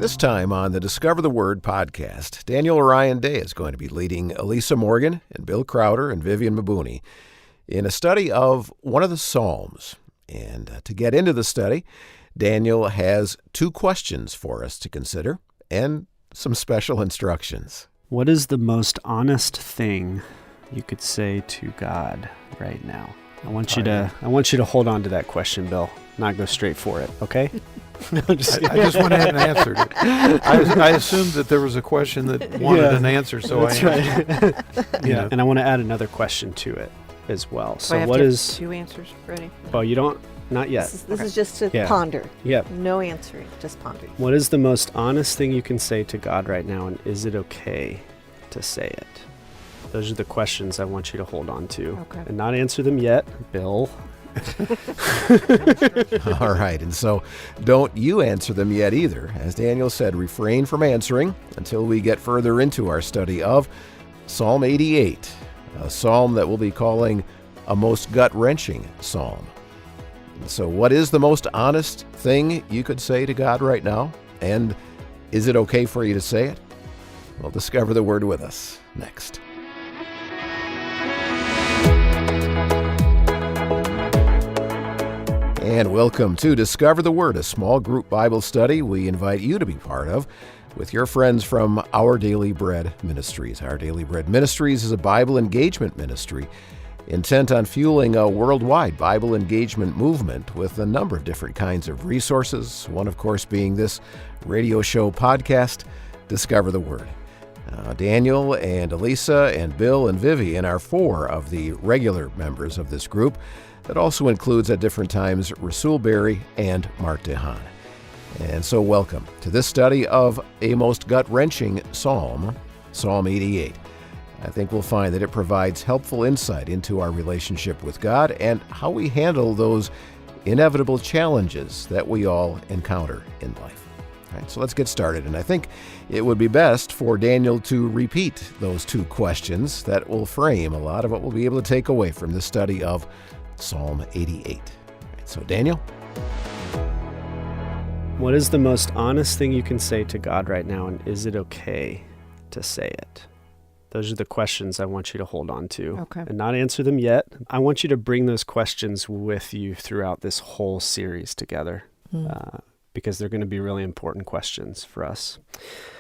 This time on the Discover the Word podcast, Daniel Orion Day is going to be leading Elisa Morgan and Bill Crowder and Vivian Mabuni in a study of one of the Psalms. And to get into the study, Daniel has two questions for us to consider and some special instructions. What is the most honest thing you could say to God right now? I want you to hold on to that question, Bill, not go straight for it, okay? I just went ahead and answered it. I assumed that there was a question that wanted an answer, so that's I answered. Right. Yeah, and I want to add another question to it as well. So what I have is two answers ready? Well, you don't, not yet. This is just to ponder. Yep. No answering, just pondering. What is the most honest thing you can say to God right now, and is it okay to say it? Those are the questions I want you to hold on to. Okay. And not answer them yet, Bill. All right, and so don't you answer them yet either. As Daniel said, refrain from answering until we get further into our study of Psalm 88, a psalm that we'll be calling a most gut-wrenching psalm. And so what is the most honest thing you could say to God right now? And is it okay for you to say it? We'll discover the Word with us next. And welcome to Discover the Word, a small group Bible study we invite you to be part of with your friends from Our Daily Bread Ministries. Our Daily Bread Ministries is a Bible engagement ministry intent on fueling a worldwide Bible engagement movement with a number of different kinds of resources, one, of course, being this radio show podcast, Discover the Word. Daniel and Elisa and Bill and Vivian are four of the regular members of this group. That also includes at different times Rasul Berry and Mark DeHaan. And so welcome to this study of a most gut-wrenching psalm, Psalm 88. I think we'll find that it provides helpful insight into our relationship with God and how we handle those inevitable challenges that we all encounter in life. All right, so let's get started. And I think it would be best for Daniel to repeat those two questions that will frame a lot of what we'll be able to take away from this study of Psalm 88. Right, so Daniel? What is the most honest thing you can say to God right now, and is it okay to say it? Those are the questions I want you to hold on to. Okay. And not answer them yet. I want you to bring those questions with you throughout this whole series together, because they're going to be really important questions for us.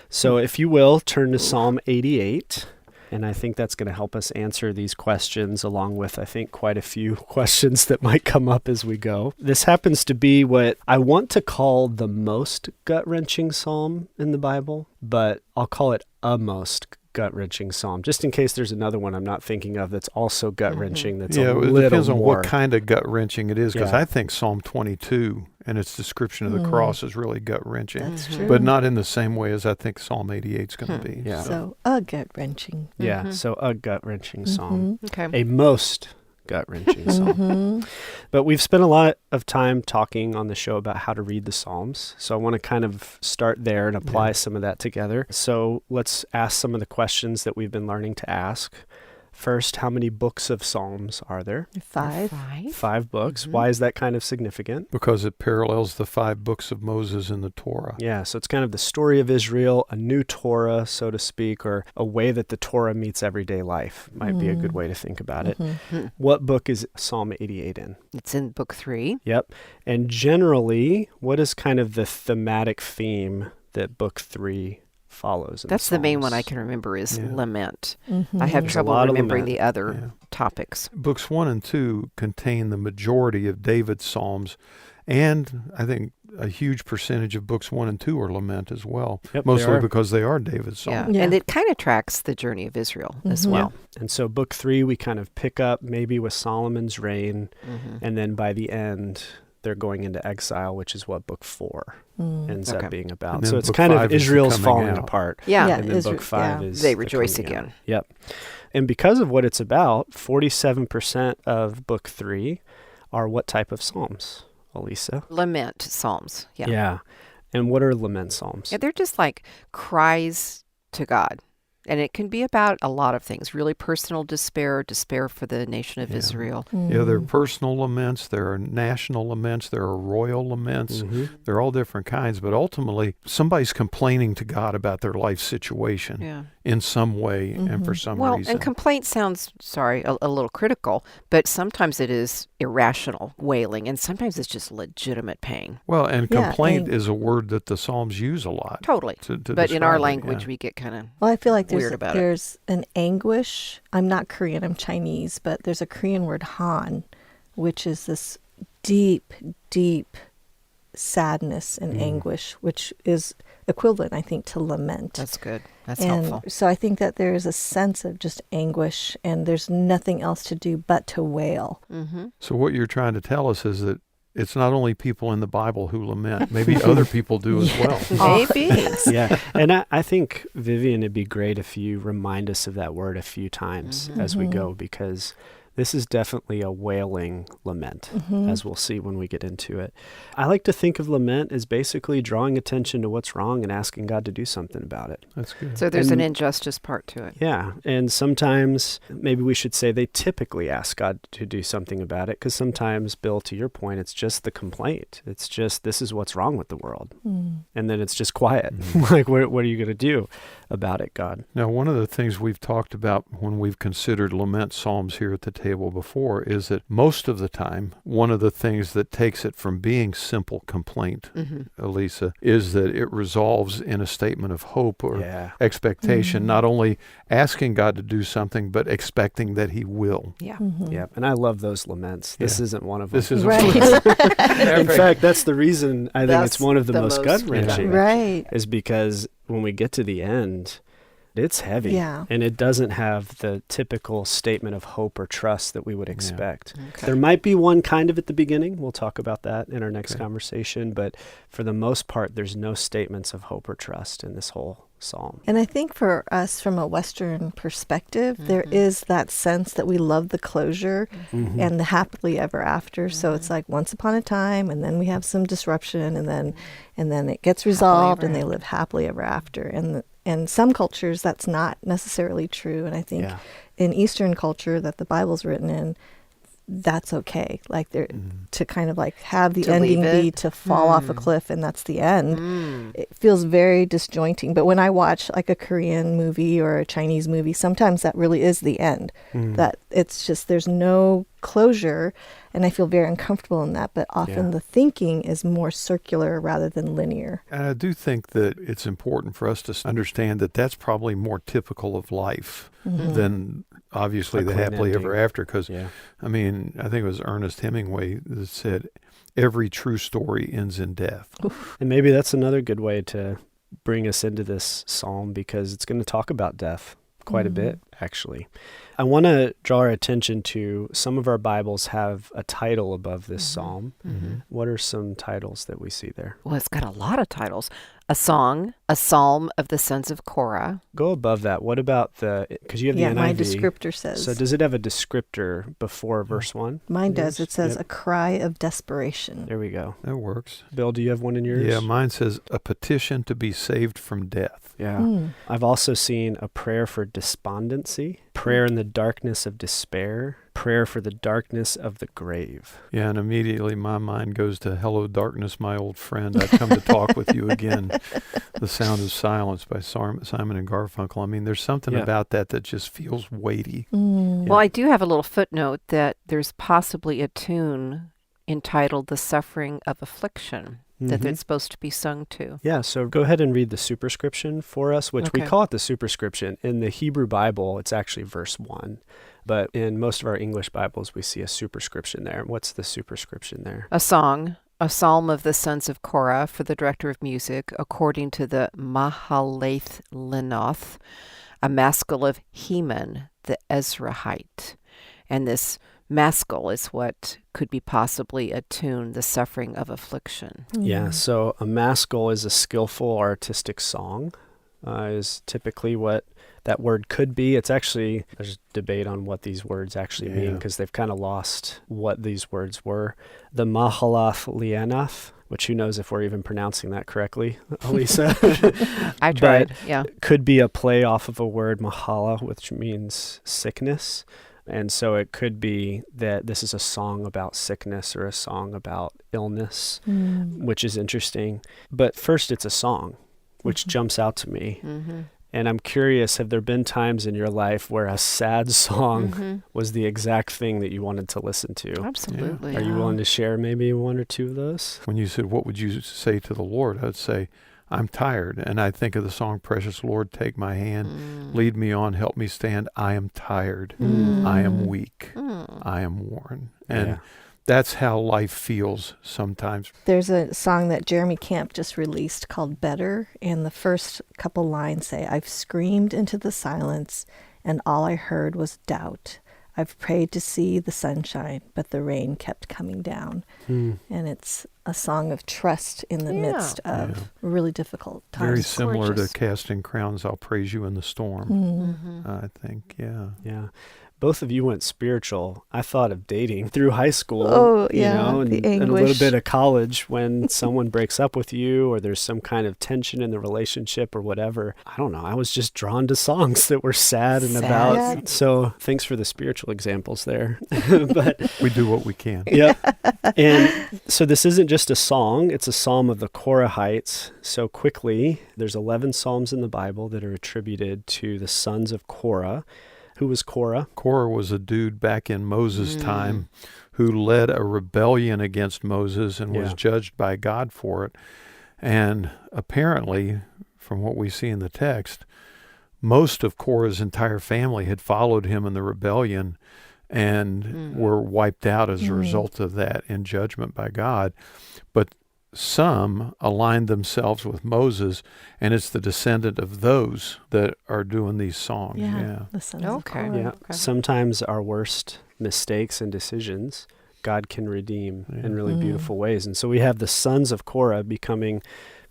So if you will, turn to Psalm 88. And I think that's going to help us answer these questions, along with, I think, quite a few questions that might come up as we go. This happens to be what I want to call the most gut-wrenching psalm in the Bible, but I'll call it a most gut-wrenching psalm, just in case there's another one I'm not thinking of that's also gut-wrenching. That's a little it depends on more. what kind of gut-wrenching it is, because I think Psalm 22 and its description of the cross is really gut-wrenching. That's true. But not in the same way as I think Psalm 88 is going to be. Yeah. So, a gut-wrenching. Yeah, so a gut-wrenching psalm. Okay. A most gut-wrenching psalm. But we've spent a lot of time talking on the show about how to read the Psalms. So I want to kind of start there and apply some of that together. So let's ask some of the questions that we've been learning to ask. First, how many books of Psalms are there? 5. 5 books. Why is that kind of significant? Because it parallels the 5 books of Moses in the Torah. Yeah, so it's kind of the story of Israel, a new Torah, so to speak, or a way that the Torah meets everyday life. Might be a good way to think about it. What book is Psalm 88 in? It's in book 3. Yep. And generally, what is kind of the thematic theme that book 3 follows? That's the main one I Psalms? can remember is lament. Mm-hmm. I have There's a trouble lot of remembering lament. the other topics. Books 1 and 2 contain the majority of David's Psalms, and I think a huge percentage of books 1 and 2 are lament as well, Yep, mostly they are. because they are David's Psalms. Yeah. And it kind of tracks the journey of Israel as well. And so book 3, we kind of pick up maybe with Solomon's reign, and then by the end, they're going into exile, which is what book 4 ends Okay. up being And about. then So it's book kind of 5 is the Israel's coming falling out. apart. Yeah. Yeah. And then book 5 is They the rejoice coming out. again. Yep. And because of what it's about, 47% of book 3 are what type of psalms, Elisa? Lament psalms. Yeah. And what are lament psalms? Yeah, they're just like cries to God. And it can be about a lot of things, really personal despair, despair for the nation of Israel. Yeah, there are personal laments, there are national laments, there are royal laments. They're all different kinds, but ultimately somebody's complaining to God about their life situation in some way and for some reason. Well, and complaint sounds, a little critical, but sometimes it is irrational wailing, and sometimes it's just legitimate pain. Well, and complaint is a word that the Psalms use a lot. Totally. But in our language, we get kind of I feel like there's an anguish. I'm not Korean, I'm Chinese, but there's a Korean word han, which is this deep, deep sadness and anguish, which is equivalent, I think, to lament. That's good. That's and helpful. So I think that there is a sense of just anguish, and there's nothing else to do but to wail. So what you're trying to tell us is that it's not only people in the Bible who lament. Maybe other people do as well. Maybe. Yeah. And I think, Vivian, it'd be great if you remind us of that word a few times as we go, because this is definitely a wailing lament, as we'll see when we get into it. I like to think of lament as basically drawing attention to what's wrong and asking God to do something about it. That's good. So there's an injustice part to it. Yeah. And sometimes, maybe we should say they typically ask God to do something about it, because sometimes, Bill, to your point, it's just the complaint. It's just, this is what's wrong with the world. And then it's just quiet. Like, what are you going to do about it, God? Now, one of the things we've talked about when we've considered lament psalms here at the table before is that most of the time, one of the things that takes it from being simple complaint, Elisa, is that it resolves in a statement of hope or expectation, not only asking God to do something, but expecting that he will. Yeah. Yeah. And I love those laments. This isn't one of them. This isn't In fact, that's the reason I think it's one of the most gut-wrenching. Right. Is because when we get to the end, it's heavy. Yeah. And it doesn't have the typical statement of hope or trust that we would expect. There might be one kind of at the beginning. We'll talk about that in our next conversation. But for the most part, there's no statements of hope or trust in this whole psalm. And I think for us, from a Western perspective, there is that sense that we love the closure and the happily ever after. So it's like once upon a time, and then we have some disruption, and then it gets resolved, and they live happily ever after. And some cultures, that's not necessarily true. And I think in Eastern culture that the Bible's written in, that's okay. Like to kind of like have the ending be to fall off a cliff and that's the end. It feels very disjointing. But when I watch like a Korean movie or a Chinese movie, sometimes that really is the end. That it's just, there's no closure, and I feel very uncomfortable in that. But often the thinking is more circular rather than linear. And I do think that it's important for us to understand that that's probably more typical of life than obviously the happily ever after. Because, I mean, I think it was Ernest Hemingway that said, every true story ends in death. And maybe that's another good way to bring us into this psalm, because it's going to talk about death quite a bit, actually. I want to draw our attention to some of our Bibles have a title above this psalm. What are some titles that we see there? Well, it's got a lot of titles. A song, a psalm of the sons of Korah. Go above that. What about because you have the NIV. My descriptor says. So does it have a descriptor before verse 1? Mine does. It says a cry of desperation. There we go. That works. Bill, do you have one in yours? Yeah, mine says a petition to be saved from death. Yeah. I've also seen a prayer for despondency, prayer in the darkness of despair, prayer for the darkness of the grave. Yeah, and immediately my mind goes to hello, darkness, my old friend. I've come to talk with you again. The Sound of Silence by Simon and Garfunkel. I mean, there's something about that just feels weighty. Well, I do have a little footnote that there's possibly a tune entitled The Suffering of Affliction that it's supposed to be sung to. Yeah, so go ahead and read the superscription for us, which we call it the superscription. In the Hebrew Bible, it's actually verse 1. But in most of our English Bibles, we see a superscription there. What's the superscription there? A song, a psalm of the sons of Korah for the director of music, according to the Mahalath Lenoth, a maskil of Heman, the Ezrahite. And this maskil is what could be possibly a tune, the suffering of affliction. Yeah, so a maskil is a skillful artistic song, is typically what that word could be. It's actually, there's debate on what these words actually mean, because they've kind of lost what these words were. The Mahalath Leannath which who knows if we're even pronouncing that correctly, Elisa. I tried, yeah. Could be a play off of a word, mahala, which means sickness. And so it could be that this is a song about sickness or a song about illness, which is interesting. But first, it's a song, which jumps out to me. Mm-hmm. And I'm curious, have there been times in your life where a sad song was the exact thing that you wanted to listen to? Absolutely. Yeah. Are you willing to share maybe one or two of those? When you said, what would you say to the Lord? I'd say, I'm tired. And I think of the song, Precious Lord, Take My Hand, Lead Me On, Help Me Stand. I am tired. I am weak. I am worn. And that's how life feels sometimes. There's a song that Jeremy Camp just released called Better, and the first couple lines say, I've screamed into the silence, and all I heard was doubt. I've prayed to see the sunshine, but the rain kept coming down. And it's a song of trust in the midst of really difficult times. Very similar to Casting Crowns, I'll Praise You in the Storm, I think, Yeah. Both of you went spiritual. I thought of dating through high school, and a little bit of college when someone breaks up with you or there's some kind of tension in the relationship or whatever. I don't know. I was just drawn to songs that were sad and about. So thanks for the spiritual examples there. But we do what we can. Yeah. And so this isn't just a song. It's a psalm of the Korahites. So quickly, there's 11 psalms in the Bible that are attributed to the sons of Korah. Who was Korah? Korah was a dude back in Moses' time who led a rebellion against Moses and was judged by God for it. And apparently, from what we see in the text, most of Korah's entire family had followed him in the rebellion and were wiped out as a result of that in judgment by God. But some aligned themselves with Moses, and it's the descendant of those that are doing these songs. The sons of Korah. Yeah. Sometimes our worst mistakes and decisions, God can redeem in really beautiful ways. And so we have the sons of Korah becoming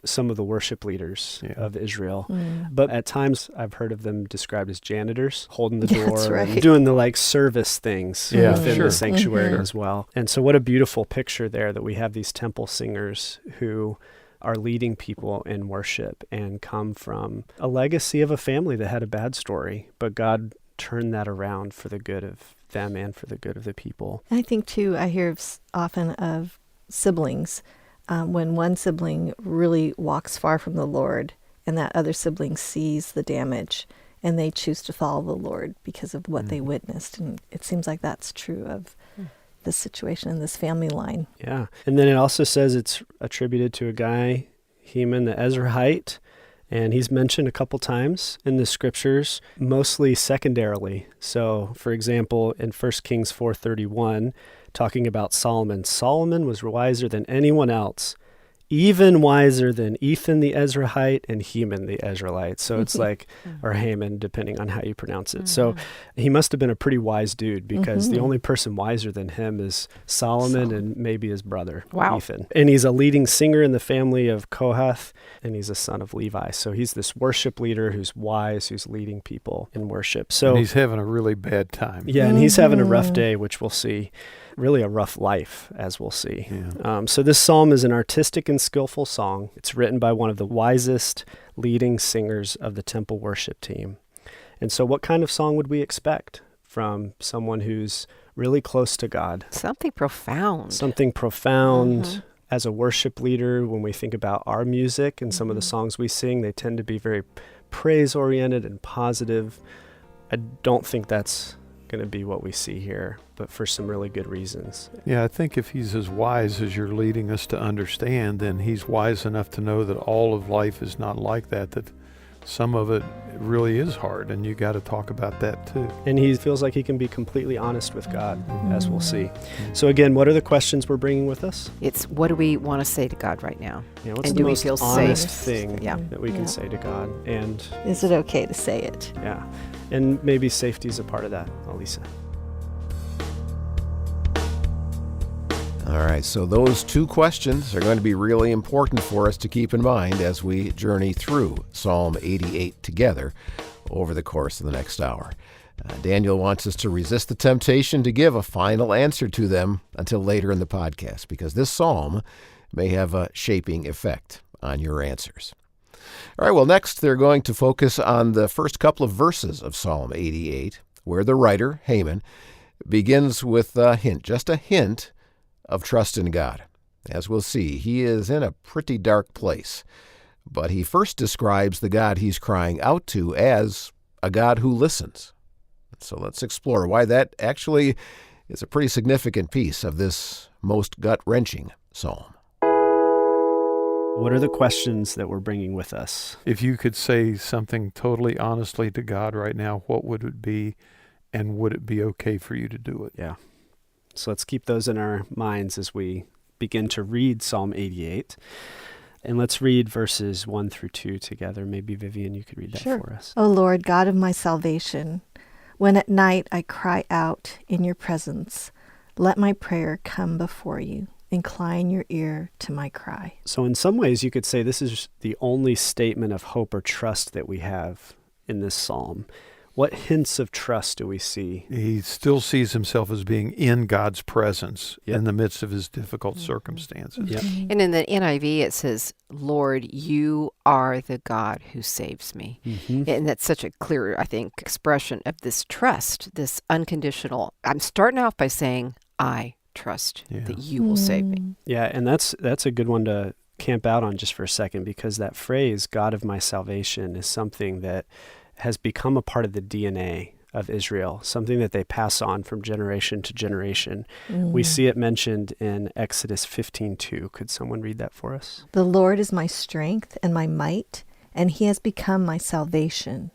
some of the worship leaders of Israel. But at times I've heard of them described as janitors, holding the door and doing the service things within the sanctuary as well. And so what a beautiful picture there that we have these temple singers who are leading people in worship and come from a legacy of a family that had a bad story, but God turned that around for the good of them and for the good of the people. I think too, I hear often of siblings when one sibling really walks far from the Lord and that other sibling sees the damage and they choose to follow the Lord because of what they witnessed. And it seems like that's true of this situation in this family line. Yeah. And then it also says it's attributed to a guy, Heman the Ezrahite, and he's mentioned a couple times in the scriptures, mostly secondarily. So, for example, in 1 Kings 4:31, talking about Solomon. Solomon was wiser than anyone else, even wiser than Ethan the Ezrahite and Heman the Ezrahite. So it's or Heman, depending on how you pronounce it. So he must have been a pretty wise dude because the only person wiser than him is Solomon and maybe his brother, Ethan. And he's a leading singer in the family of Kohath, and he's a son of Levi. So he's this worship leader who's wise, who's leading people in worship. So and he's having a really bad time. Yeah, and he's having a rough day, which we'll see. Really a rough life, as we'll see. Yeah. So this psalm is an artistic and skillful song. It's written by one of the wisest leading singers of the temple worship team. And so what kind of song would we expect from someone who's really close to God? Something profound. Something profound. As a worship leader, when we think about our music and some of the songs we sing, they tend to be very praise-oriented and positive. I don't think that's going to be what we see here, but for some really good reasons. Yeah, I think if he's as wise as you're leading us to understand, then he's wise enough to know that all of life is not like that, that some of it really is hard, and you got to talk about that too. And he feels like he can be completely honest with God, as we'll see. So again, what are the questions we're bringing with us? It's what do we want to say to God right now? Yeah, what's and the do most we feel honest safe? thing that we can say to God? And is it okay to say it? Yeah. And maybe safety is a part of that, Elisa. All right, so those two questions are going to be really important for us to keep in mind as we journey through Psalm 88 together over the course of the next hour. Daniel wants us to resist the temptation to give a final answer to them until later in the podcast, because this psalm may have a shaping effect on your answers. All right, well, next they're going to focus on the first couple of verses of Psalm 88, where the writer, Heman, begins with a hint, just a hint of trust in God. As we'll see, he is in a pretty dark place, but he first describes the God he's crying out to as a God who listens. So let's explore why that actually is a pretty significant piece of this most gut-wrenching psalm. What are the questions that we're bringing with us? If you could say something totally honestly to God right now, what would it be, and would it be okay for you to do it? Yeah. So let's keep those in our minds as we begin to read Psalm 88. And let's read verses 1 through 2 together. Maybe, Vivian, you could read that for us. O Lord, God of my salvation, when at night I cry out in your presence, let my prayer come before you. Incline your ear to my cry. So in some ways, you could say this is the only statement of hope or trust that we have in this psalm. What hints of trust do we see? He still sees himself as being in God's presence Yep. in the midst of his difficult circumstances. Yep. And in the NIV, it says, Lord, you are the God who saves me. Mm-hmm. And that's such a clear, I think, expression of this trust, this unconditional. I'm starting off by saying, I trust that you will save me. Yeah, and that's a good one to camp out on just for a second, because that phrase, God of my salvation, is something that has become a part of the DNA of Israel, something that they pass on from generation to generation. We see it mentioned in Exodus 15:2. Could someone read that for us? The Lord is my strength and my might, and he has become my salvation.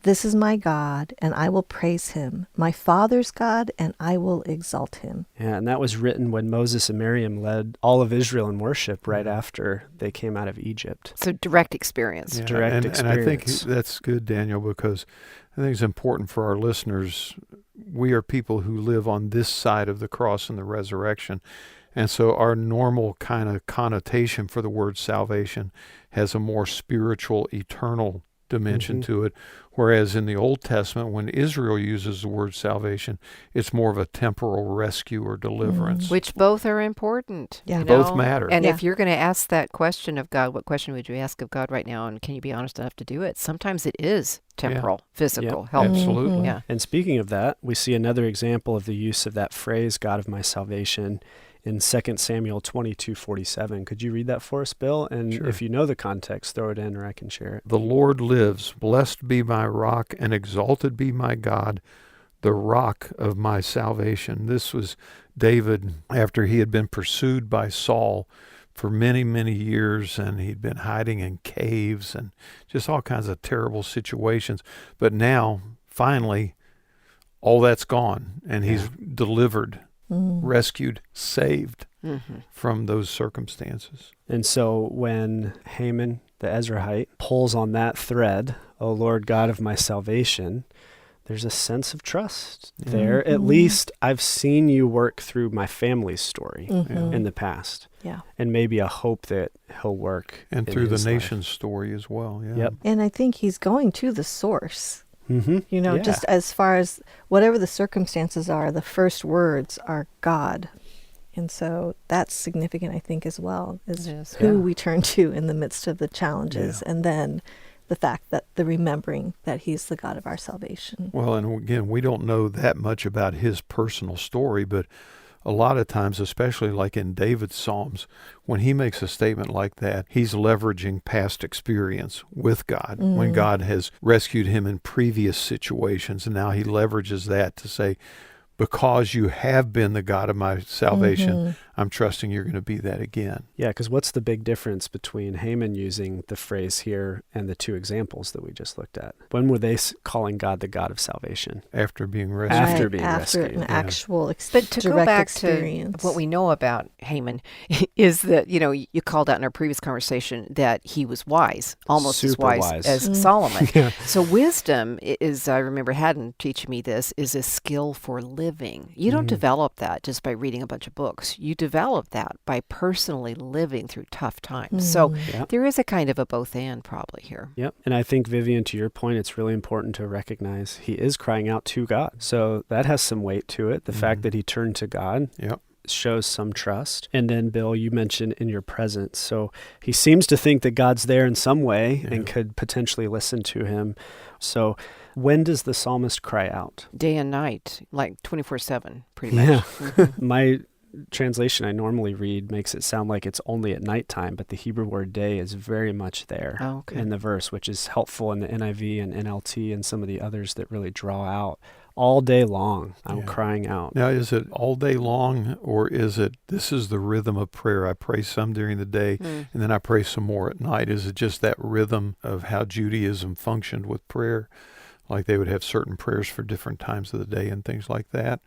This is my God, and I will praise him, my father's God, and I will exalt him. Yeah, and that was written when Moses and Miriam led all of Israel in worship right after they came out of Egypt. So direct experience. Yeah, Direct and I think experience. that's good, Daniel, because I think it's important for our listeners. We are people who live on this side of the cross and the resurrection. And so our normal kind of connotation for the word salvation has a more spiritual, eternal dimension to it. Whereas in the Old Testament, when Israel uses the word salvation, it's more of a temporal rescue or deliverance. Which both are important. Yeah. you Both know? matter. And Yeah. if you're going to ask that question of God, what question would you ask of God right now? And can you be honest enough to do it? Sometimes it is temporal, physical, help. Absolutely. Yeah. And speaking of that, we see another example of the use of that phrase, God of my salvation, in 2 Samuel 22:47. Could you read that for us, Bill? And Sure. if you know the context, throw it in or I can share it. The Lord lives. Blessed be my rock and exalted be my God, the rock of my salvation. This was David after he had been pursued by Saul for many, many years, and he'd been hiding in caves and just all kinds of terrible situations. But now, finally, all that's gone, and he's delivered, rescued, saved from those circumstances. And so when Heman, the Ezrahite, pulls on that thread, O Lord God of my salvation, there's a sense of trust there. At least I've seen you work through my family's story in the past. Yeah. And maybe a hope that he'll work. And in through the his life. nation's story as well. Yeah. Yep. And I think he's going to the source. Mm-hmm. You know, Yeah. just as far as whatever the circumstances are, the first words are God. And so that's significant, I think, as well, is It is. who we turn to in the midst of the challenges. And then the fact that the remembering that he's the God of our salvation. Well, and again, we don't know that much about his personal story, but a lot of times, especially like in David's Psalms, when he makes a statement like that, he's leveraging past experience with God. When God has rescued him in previous situations, and now he leverages that to say, because you have been the God of my salvation, I'm trusting you're going to be that again. Yeah, because what's the big difference between Heman using the phrase here and the two examples that we just looked at? When were they calling God the God of salvation? After being rescued. After Right, being after rescued. an actual But to go direct back experience. to what we know about Heman is that, you know, you called out in our previous conversation that he was wise, almost as Super wise wise. as Solomon. So wisdom is, I remember Haddon teaching me this, is a skill for living. You don't develop that just by reading a bunch of books. You develop that by personally living through tough times. So Yeah. there is a kind of a both and probably here. Yep. And I think, Vivian, to your point, it's really important to recognize he is crying out to God. So that has some weight to it. The fact that he turned to God. Yep. shows some trust. And then, Bill, you mentioned in your presence. So he seems to think that God's there in some way and could potentially listen to him. So when does the psalmist cry out? Day and night, like 24/7, pretty much. Yeah. My translation I normally read makes it sound like it's only at nighttime, but the Hebrew word day is very much there in the verse, which is helpful in the NIV and NLT and some of the others that really draw out. All day long, I'm crying out. Now, is it all day long, or is it, this is the rhythm of prayer? I pray some during the day, and then I pray some more at night. Is it just that rhythm of how Judaism functioned with prayer? Like they would have certain prayers for different times of the day and things like that?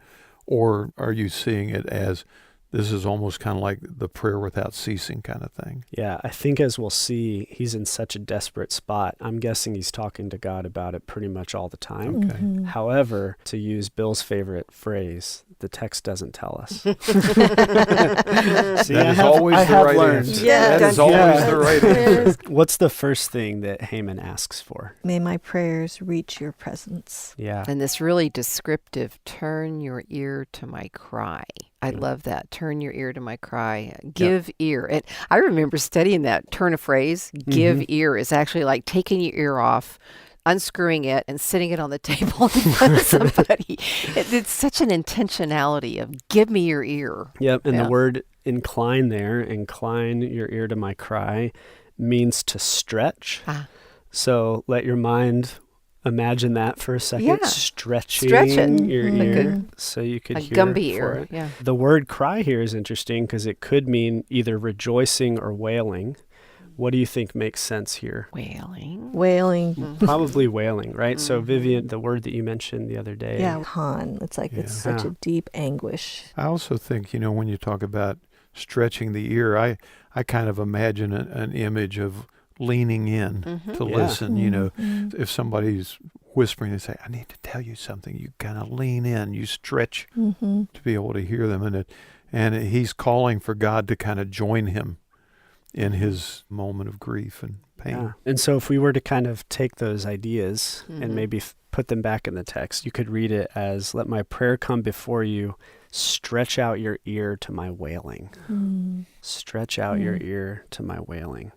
Or are you seeing it as this is almost kind of like the prayer without ceasing kind of thing? Yeah, I think as we'll see, he's in such a desperate spot. I'm guessing he's talking to God about it pretty much all the time. Okay. However, to use Bill's favorite phrase, the text doesn't tell us. See, that is always the right answer. Yeah. That is always the right answer. What's the first thing that Heman asks for? May my prayers reach your presence. Yeah. And this really descriptive, turn your ear to my cry. I love that. Turn your ear to my cry. Give ear. And I remember studying that turn of phrase. Give ear is actually like taking your ear off, unscrewing it, and sitting it on the table in front of somebody. It's such an intentionality of give me your ear. Yep. And the word incline there, incline your ear to my cry, means to stretch. So let your mind imagine that for a second. Yeah. Stretching Stretch it. your ear so you could A hear Gumby for ear. it. Yeah. The word cry here is interesting because it could mean either rejoicing or wailing. What do you think makes sense here? Wailing. Probably wailing, right? So Vivian, the word that you mentioned the other day. Yeah, Han. It's like it's such a deep anguish. I also think, when you talk about stretching the ear, I kind of imagine an image of leaning in to listen. If somebody's whispering, they say, I need to tell you something. You kind of lean in, you stretch to be able to hear them. And he's calling for God to kind of join him in his moment of grief and pain. Yeah. And so if we were to kind of take those ideas and maybe put them back in the text, you could read it as, let my prayer come before you, stretch out your ear to my wailing. Stretch out your ear to my wailing.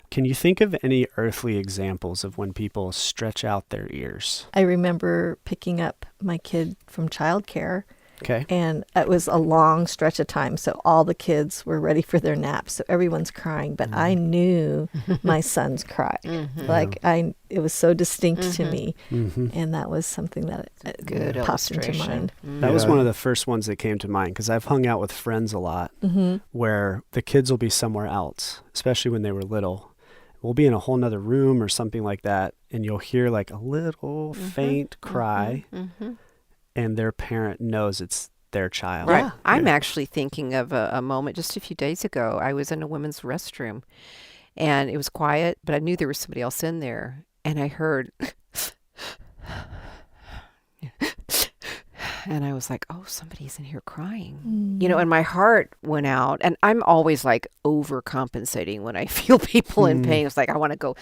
Can you think of any earthly examples of when people stretch out their ears? I remember picking up my kid from childcare. Okay. And it was a long stretch of time. So all the kids were ready for their naps. So everyone's crying. But I knew my son's cry. It was so distinct to me. And that was something that popped into mind. That was one of the first ones that came to mind because I've hung out with friends a lot where the kids will be somewhere else, especially when they were little. We'll be in a whole nother room or something like that. And you'll hear like a little faint cry. And their parent knows it's their child. Right. I'm actually thinking of a moment just a few days ago. I was in a women's restroom and it was quiet, but I knew there was somebody else in there. And I heard, and I was like, oh, somebody's in here crying. And my heart went out. And I'm always like overcompensating when I feel people in pain. It's like, I want to go,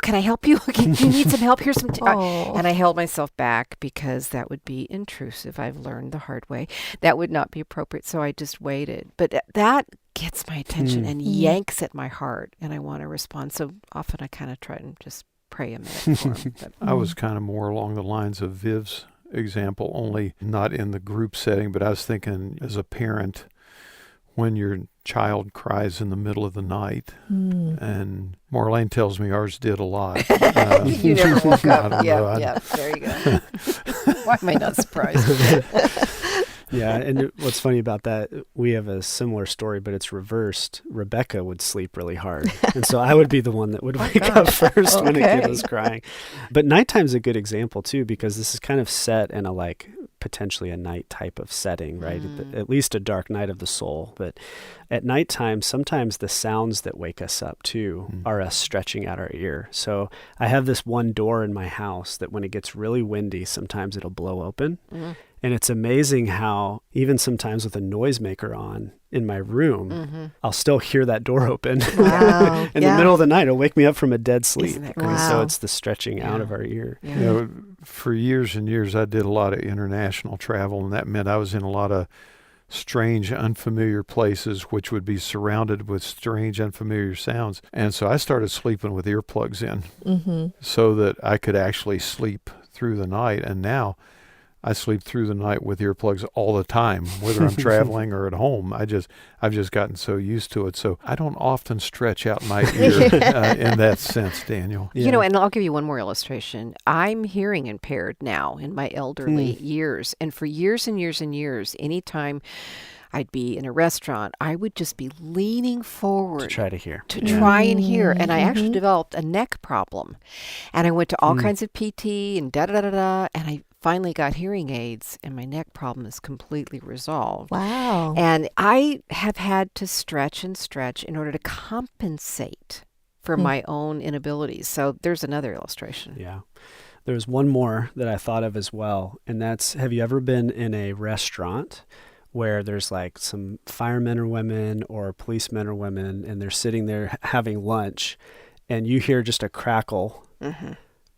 can I help you? Do you need some help? Here's some. And I held myself back because that would be intrusive. I've learned the hard way. That would not be appropriate. So I just waited. But that gets my attention and yanks at my heart. And I want to respond. So often I kind of try and just pray a minute for him. I was kind of more along the lines of Viv's example, only not in the group setting, but I was thinking as a parent, when your child cries in the middle of the night, and Marlene tells me ours did a lot. You never woke up. Yeah, there you go. Why am I not surprised? Yeah, and what's funny about that, we have a similar story, but it's reversed. Rebecca would sleep really hard, and so I would be the one that would wake up first when a kid was crying. But nighttime's a good example, too, because this is kind of set in a potentially a night type of setting, right? At least a dark night of the soul. But at nighttime, sometimes the sounds that wake us up, too, are us stretching out our ear. So I have this one door in my house that when it gets really windy, sometimes it'll blow open. And it's amazing how even sometimes with a noisemaker on in my room, I'll still hear that door open Wow. in the middle of the night. It'll wake me up from a dead sleep. Isn't that crazy? And so Wow. it's the stretching out of our ear. For years and years, I did a lot of international travel, and that meant I was in a lot of strange, unfamiliar places, which would be surrounded with strange, unfamiliar sounds. And so I started sleeping with earplugs in so that I could actually sleep through the night. And now I sleep through the night with earplugs all the time, whether I'm traveling or at home. I've just gotten so used to it. So I don't often stretch out my ear in that sense, Daniel. You know, and I'll give you one more illustration. I'm hearing impaired now in my elderly years. And for years and years and years, anytime I'd be in a restaurant, I would just be leaning forward To try to hear. to try and hear. And I actually developed a neck problem. And I went to all kinds of PT and da-da-da-da-da. And I finally got hearing aids, and my neck problem is completely resolved. Wow. And I have had to stretch and stretch in order to compensate for my own inabilities. So there's another illustration. Yeah. There's one more that I thought of as well, and that's, have you ever been in a restaurant where there's like some firemen or women or policemen or women, and they're sitting there having lunch, and you hear just a crackle,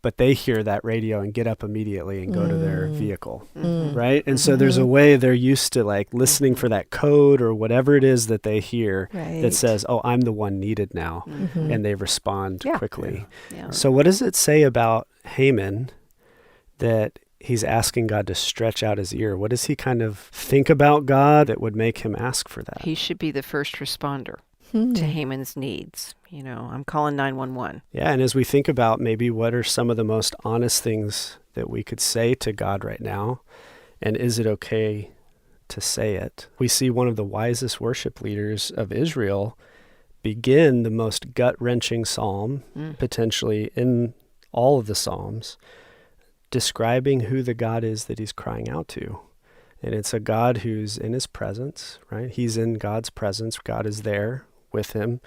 but they hear that radio and get up immediately and go to their vehicle, right? And so there's a way they're used to like listening for that code or whatever it is that they hear that says, oh, I'm the one needed now, and they respond quickly. Yeah. So what does it say about Heman that he's asking God to stretch out his ear? What does he kind of think about God that would make him ask for that? He should be the first responder to Heman's needs. You know, I'm calling 911. Yeah, and as we think about maybe what are some of the most honest things that we could say to God right now, and is it okay to say it? We see one of the wisest worship leaders of Israel begin the most gut-wrenching psalm, potentially in all of the psalms, describing who the God is that he's crying out to. And it's a God who's in his presence, right? He's in God's presence. God is there with him.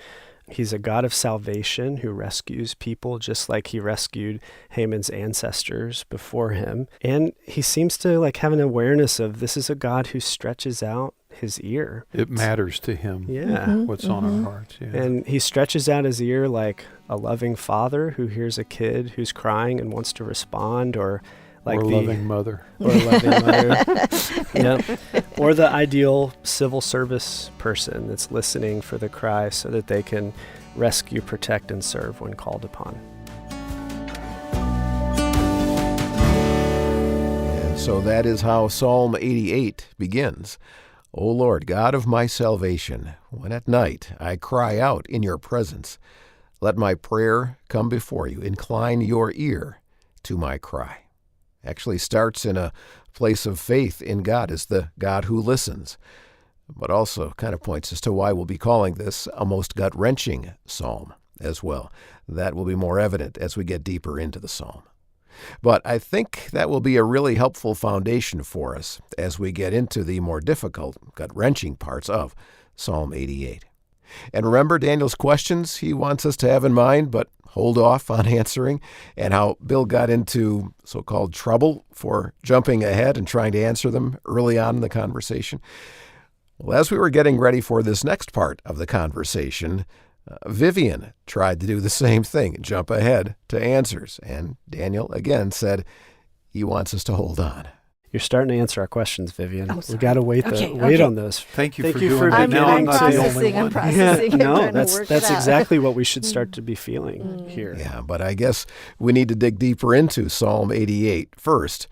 He's a God of salvation who rescues people just like he rescued Haman's ancestors before him. And he seems to like have an awareness of this is a God who stretches out his ear. It matters to him what's on our hearts. Yeah. And he stretches out his ear like a loving father who hears a kid who's crying and wants to respond, or like or loving mother. Or a loving mother. Yeah. Or the ideal civil service person that's listening for the cry so that they can rescue, protect, and serve when called upon. And so that is how Psalm 88 begins. O Lord, God of my salvation, when at night I cry out in your presence, let my prayer come before you. Incline your ear to my cry. Actually starts in a place of faith in God as the God who listens, but also kind of points as to why we'll be calling this a most gut-wrenching psalm as well. That will be more evident as we get deeper into the psalm. But I think that will be a really helpful foundation for us as we get into the more difficult, gut-wrenching parts of Psalm 88. And remember Daniel's questions he wants us to have in mind, but hold off on answering, and how Bill got into so-called trouble for jumping ahead and trying to answer them early on in the conversation. Well, as we were getting ready for this next part of the conversation, Vivian tried to do the same thing, jump ahead to answers, and Daniel again said he wants us to hold on. You're starting to answer our questions, Vivian. Oh, We got to wait on those. Thank you for you doing for that. Now I'm beginning not to- the only I'm one. processing. No, trying to that's work it out. exactly what we should start to be feeling here. Yeah, but I guess we need to dig deeper into Psalm 88 first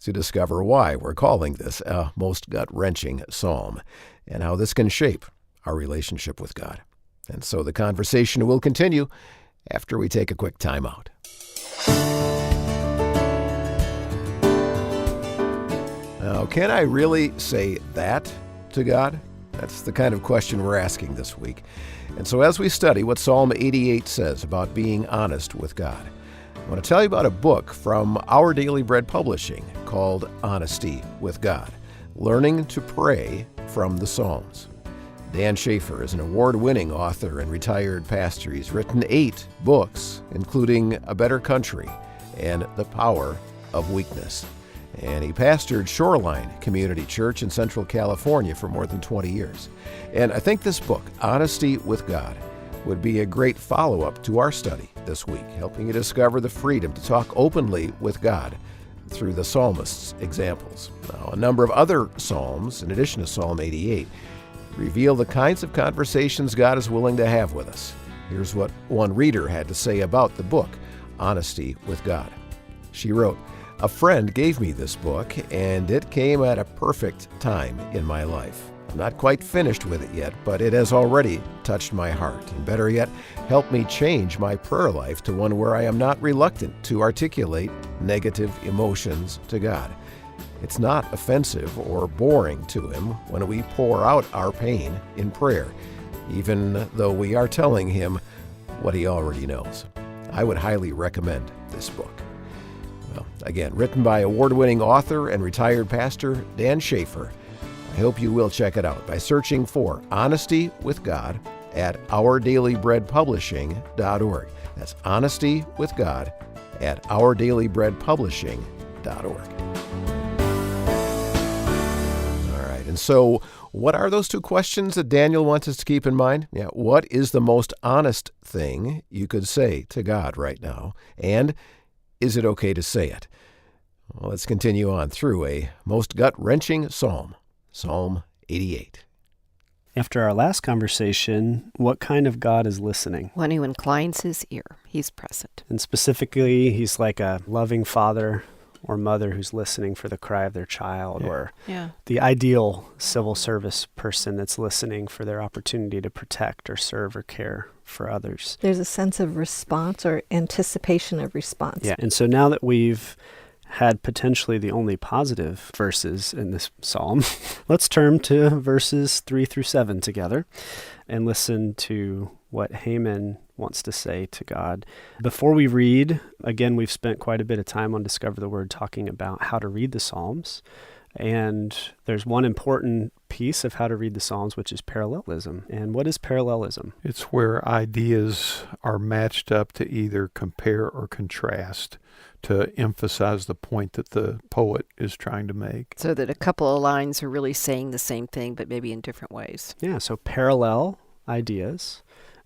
to discover why we're calling this a most gut-wrenching psalm and how this can shape our relationship with God. And so the conversation will continue after we take a quick time out. Now, can I really say that to God? That's the kind of question we're asking this week. And so as we study what Psalm 88 says about being honest with God, I want to tell you about a book from Our Daily Bread Publishing called Honesty with God, Learning to Pray from the Psalms. Dan Schaefer is an award-winning author and retired pastor. He's written 8 books, including A Better Country and The Power of Weakness. And he pastored Shoreline Community Church in Central California for more than 20 years. And I think this book, Honesty with God, would be a great follow-up to our study this week, helping you discover the freedom to talk openly with God, through the psalmist's examples. Now, a number of other psalms, in addition to Psalm 88, reveal the kinds of conversations God is willing to have with us. Here's what one reader had to say about the book, Honesty with God. She wrote, "A friend gave me this book, and it came at a perfect time in my life. I'm not quite finished with it yet, but it has already touched my heart, and better yet, helped me change my prayer life to one where I am not reluctant to articulate negative emotions to God. It's not offensive or boring to Him when we pour out our pain in prayer, even though we are telling Him what He already knows." I would highly recommend this book. Well, again, written by award-winning author and retired pastor Dan Schaefer. I hope you will check it out by searching for Honesty with God at OurDailyBreadPublishing.org. That's Honesty with God at OurDailyBreadPublishing.org. All right, and so what are those two questions that Daniel wants us to keep in mind? Yeah, what is the most honest thing you could say to God right now? And is it okay to say it? Well, let's continue on through a most gut-wrenching psalm, Psalm 88. After our last conversation, what kind of God is listening? One who inclines his ear. He's present. And specifically, He's like a loving father or mother who's listening for the cry of their child, or the ideal civil service person that's listening for their opportunity to protect or serve or care for others. There's a sense of response or anticipation of response. Yeah, and so now that we've had potentially the only positive verses in this psalm, let's turn to verses 3 through 7 together and listen to what Heman wants to say to God. Before we read, again, we've spent quite a bit of time on Discover the Word talking about how to read the Psalms. And there's one important piece of how to read the Psalms, which is parallelism. And what is parallelism? It's where ideas are matched up to either compare or contrast to emphasize the point that the poet is trying to make. So that a couple of lines are really saying the same thing, but maybe in different ways. Yeah, so parallel ideas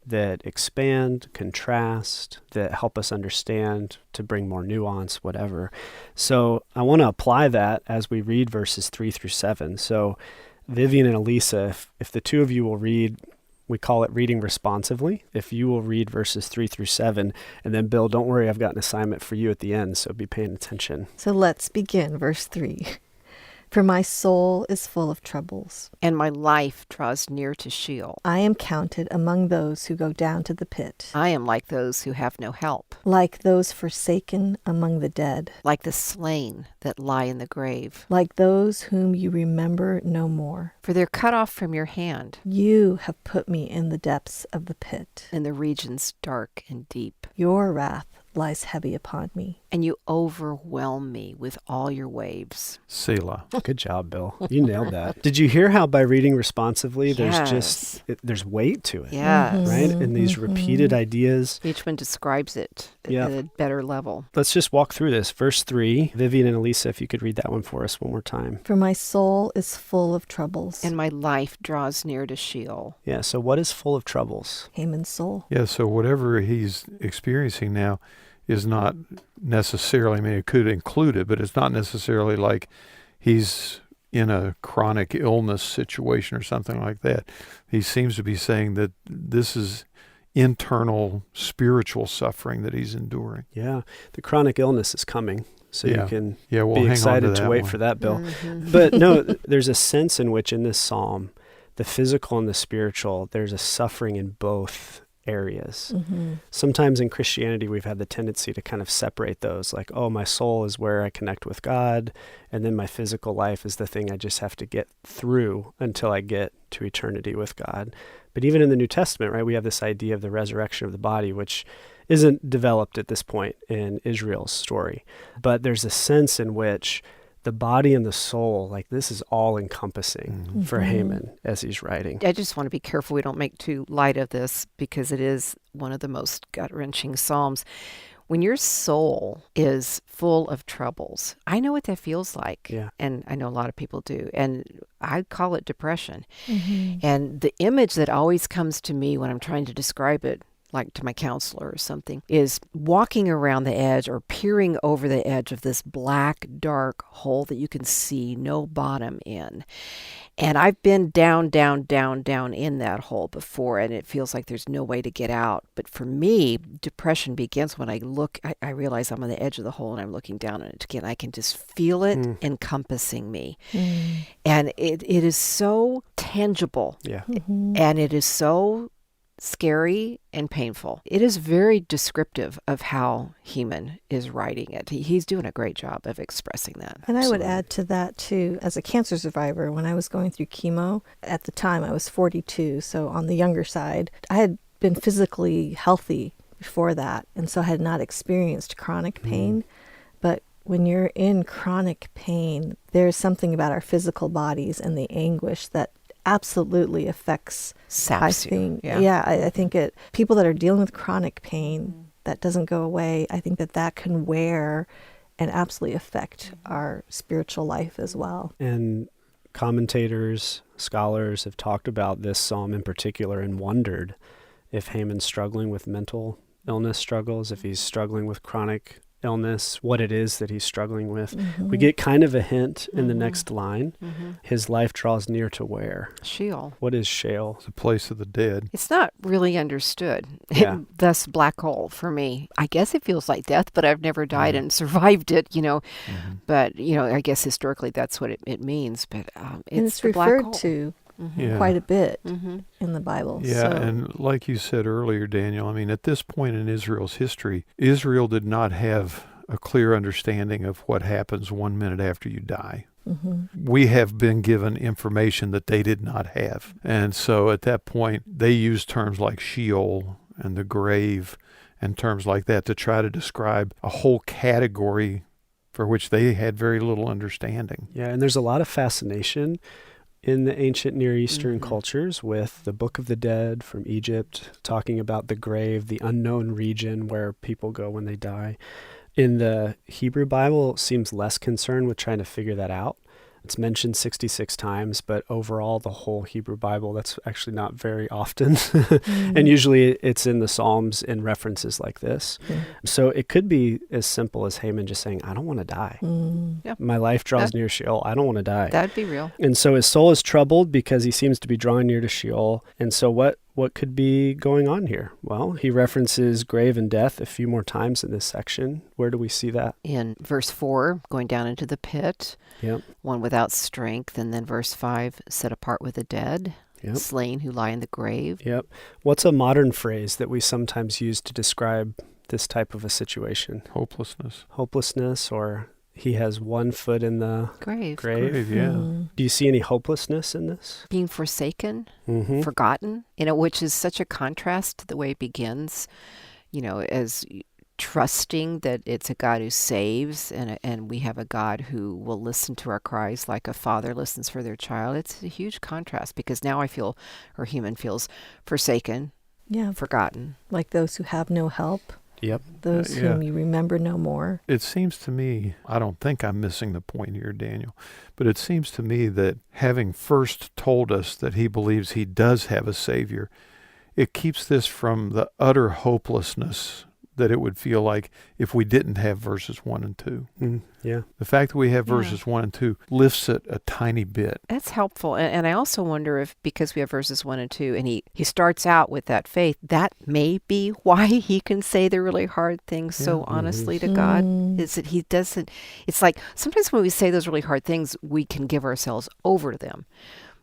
that expand, contrast, that help us understand, to bring more nuance, whatever. So I want to apply that as we read verses 3 through 7. So Vivian and Elisa, if the two of you will read, we call it reading responsively. If you will read verses 3 through 7, and then Bill, don't worry, I've got an assignment for you at the end, so be paying attention. So let's begin, verse 3. For my soul is full of troubles, and my life draws near to Sheol. I am counted among those who go down to the pit. I am like those who have no help, Like those forsaken among the dead. like the slain that lie in the grave. Like those whom you remember no more. For they're cut off from your hand, You have put me in the depths of the pit. in the regions dark and deep. Your wrath lies heavy upon me. And you overwhelm me with all your waves. Selah. Good job, Bill. You nailed that. Did you hear how by reading responsively, there's there's weight to it, Yes. right? And these repeated ideas. Each one describes it at Yeah. a better level. Let's just walk through this. Verse 3, Vivian and Elisa, if you could read that one for us one more time. For my soul is full of troubles. And my life draws near to Sheol. Yeah, so what is full of troubles? Haman's soul. Yeah, so whatever he's experiencing now is not necessarily, I mean, it could include it, but it's not necessarily like he's in a chronic illness situation or something like that. He seems to be saying that this is internal spiritual suffering that he's enduring. Yeah, the chronic illness is coming, so you can we'll be hang excited on to that wait one. for that, Bill. Mm-hmm. But no, there's a sense in which in this psalm, the physical and the spiritual, there's a suffering in both areas. Mm-hmm. Sometimes in Christianity, we've had the tendency to kind of separate those, like, oh, my soul is where I connect with God, and then my physical life is the thing I just have to get through until I get to eternity with God. But even in the New Testament, right, we have this idea of the resurrection of the body, which isn't developed at this point in Israel's story. But there's a sense in which the body and the soul, like this is all encompassing for Heman as he's writing. I just want to be careful we don't make too light of this, because it is one of the most gut-wrenching psalms. When your soul is full of troubles, I know what that feels like. Yeah. And I know a lot of people do. And I call it depression. Mm-hmm. And the image that always comes to me when I'm trying to describe it, like to my counselor or something, is walking around the edge or peering over the edge of this black, dark hole that you can see no bottom in. And I've been down in that hole before, and it feels like there's no way to get out. But for me, depression begins when I realize I'm on the edge of the hole and I'm looking down on it again. I can just feel it encompassing me. And it is so tangible. Yeah. And it is so scary and painful. It is very descriptive of how Heman is writing it. He's doing a great job of expressing that. And I would Absolutely. add to that too, as a cancer survivor, when I was going through chemo, at the time I was 42, so on the younger side, I had been physically healthy before that, and so I had not experienced chronic pain. But when you're in chronic pain, there's something about our physical bodies and the anguish that absolutely affects, Saps I think, you. Yeah. I think people that are dealing with chronic pain that doesn't go away, I think that can wear and absolutely affect our spiritual life as well. And commentators, scholars have talked about this psalm in particular and wondered if Heman's struggling with mental illness struggles, if he's struggling with chronic illness, what it is that he's struggling with. We get kind of a hint in the next line. His life draws near to where? Sheol. What is Sheol? It's the place of the dead. It's not really understood. Yeah. Thus, black hole for me. I guess it feels like death, but I've never died and survived it, But, I guess historically that's what it means. But And it's it's the black referred hole. to Yeah. quite a bit in the Bible. Yeah, So, and like you said earlier, Daniel, I mean, at this point in Israel's history, Israel did not have a clear understanding of what happens 1 minute after you die. We have been given information that they did not have. And so at that point, they used terms like Sheol and the grave and terms like that to try to describe a whole category for which they had very little understanding. Yeah, and there's a lot of fascination in the ancient Near Eastern cultures with the Book of the Dead from Egypt, talking about the grave, the unknown region where people go when they die. In the Hebrew Bible, it seems less concerned with trying to figure that out. It's mentioned 66 times, but overall, the whole Hebrew Bible, that's actually not very often. And usually it's in the Psalms in references like this. So it could be as simple as Heman just saying, I don't want to die. Yeah. My life draws near Sheol. I don't want to die. That'd be real. And so his soul is troubled because he seems to be drawing near to Sheol. And so what could be going on here? Well, he references grave and death a few more times in this section. Where do we see that? In verse 4, going down into the pit, Yep. one without strength. And then verse 5, set apart with the dead, Yep. slain who lie in the grave. Yep. What's a modern phrase that we sometimes use to describe this type of a situation? Hopelessness. Hopelessness, or he has one foot in the Grave. grave. Yeah. Do you see any hopelessness in this? Being forsaken, Mm-hmm. forgotten, which is such a contrast to the way it begins, as trusting that it's a God who saves and we have a God who will listen to our cries like a father listens for their child. It's a huge contrast because now Heman feels forsaken, yeah, forgotten. like those who have no help, Yep. those Yeah. whom you remember no more. It seems to me, I don't think I'm missing the point here, Daniel, but it seems to me that having first told us that he believes he does have a Savior, it keeps this from the utter hopelessness that it would feel like if we didn't have verses 1 and 2. Yeah. The fact that we have Yeah. verses 1 and 2 lifts it a tiny bit. That's helpful. And I also wonder if, because we have verses 1 and 2, and he starts out with that faith, that may be why he can say the really hard things so honestly to God, is that he doesn't, it's like sometimes when we say those really hard things, we can give ourselves over to them.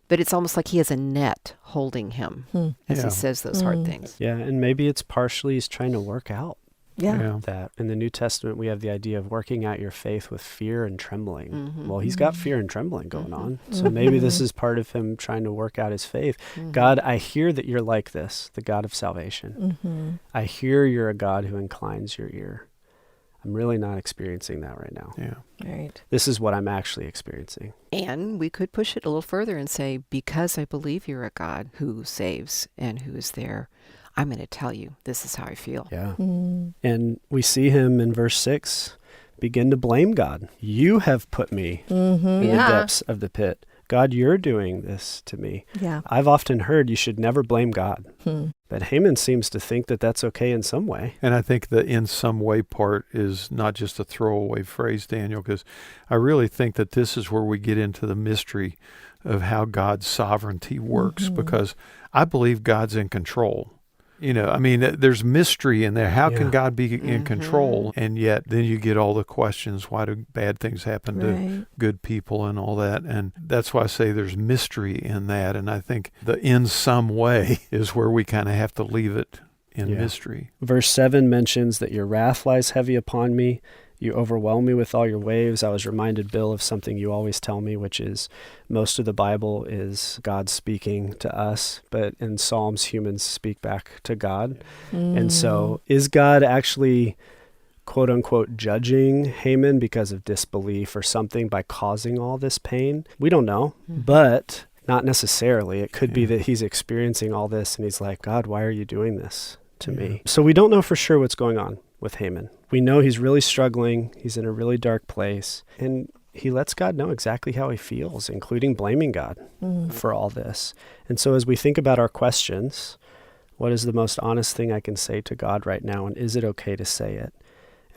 But it's almost like he has a net holding him as Yeah. he says those hard things. Yeah, and maybe it's partially he's trying to work out Yeah. that. In the New Testament, we have the idea of working out your faith with fear and trembling. Mhm. Well, he's got fear and trembling going on. So maybe this is part of him trying to work out his faith. God, I hear that you're like this, the God of salvation. I hear you're a God who inclines your ear. I'm really not experiencing that right now. Yeah. Right. This is what I'm actually experiencing. And we could push it a little further and say, because I believe you're a God who saves and who is there, I'm going to tell you, this is how I feel. Yeah. And we see him in verse 6 begin to blame God. You have put me in the depths of the pit. God, you're doing this to me. Yeah. I've often heard you should never blame God. But Heman seems to think that that's okay in some way. And I think the in some way part is not just a throwaway phrase, Daniel, because I really think that this is where we get into the mystery of how God's sovereignty works, because I believe God's in control. You know, I mean, there's mystery in there. How can God be in control? And yet then you get all the questions, why do bad things happen to good people and all that? And that's why I say there's mystery in that. And I think the in some way is where we kind of have to leave it in mystery. Verse 7 mentions that your wrath lies heavy upon me. You overwhelm me with all your waves. I was reminded, Bill, of something you always tell me, which is most of the Bible is God speaking to us, but in Psalms, humans speak back to God. And so is God actually, quote unquote, judging Heman because of disbelief or something by causing all this pain? We don't know, but not necessarily. It could be that he's experiencing all this and he's like, God, why are you doing this to me? So we don't know for sure what's going on with Heman. We know he's really struggling. He's in a really dark place. And he lets God know exactly how he feels, including blaming God for all this. And so as we think about our questions, what is the most honest thing I can say to God right now? And is it okay to say it?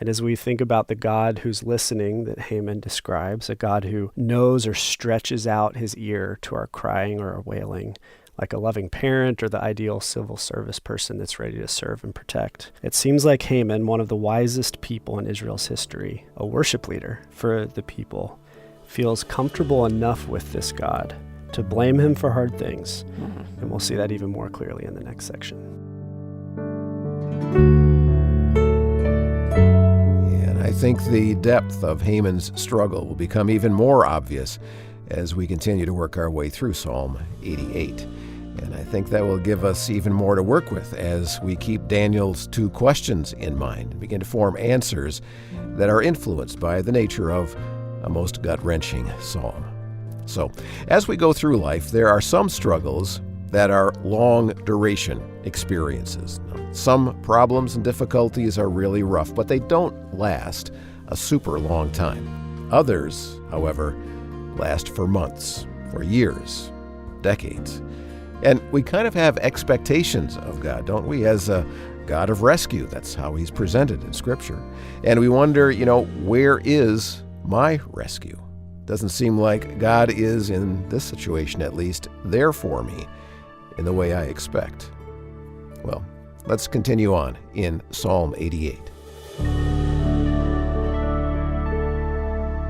And as we think about the God who's listening that Heman describes, a God who knows or stretches out his ear to our crying or our wailing, like a loving parent or the ideal civil service person that's ready to serve and protect. It seems like Heman, one of the wisest people in Israel's history, a worship leader for the people, feels comfortable enough with this God to blame him for hard things. And we'll see that even more clearly in the next section. And I think the depth of Heman's struggle will become even more obvious as we continue to work our way through Psalm 88. And I think that will give us even more to work with as we keep Daniel's two questions in mind and begin to form answers that are influenced by the nature of a most gut-wrenching psalm. So, as we go through life, there are some struggles that are long-duration experiences. Some problems and difficulties are really rough, but they don't last a super long time. Others, however, last for months, for years, decades. And we kind of have expectations of God, don't we, as a God of rescue. That's how he's presented in Scripture. And we wonder, where is my rescue? Doesn't seem like God is, in this situation at least, there for me in the way I expect. Well, let's continue on in Psalm 88.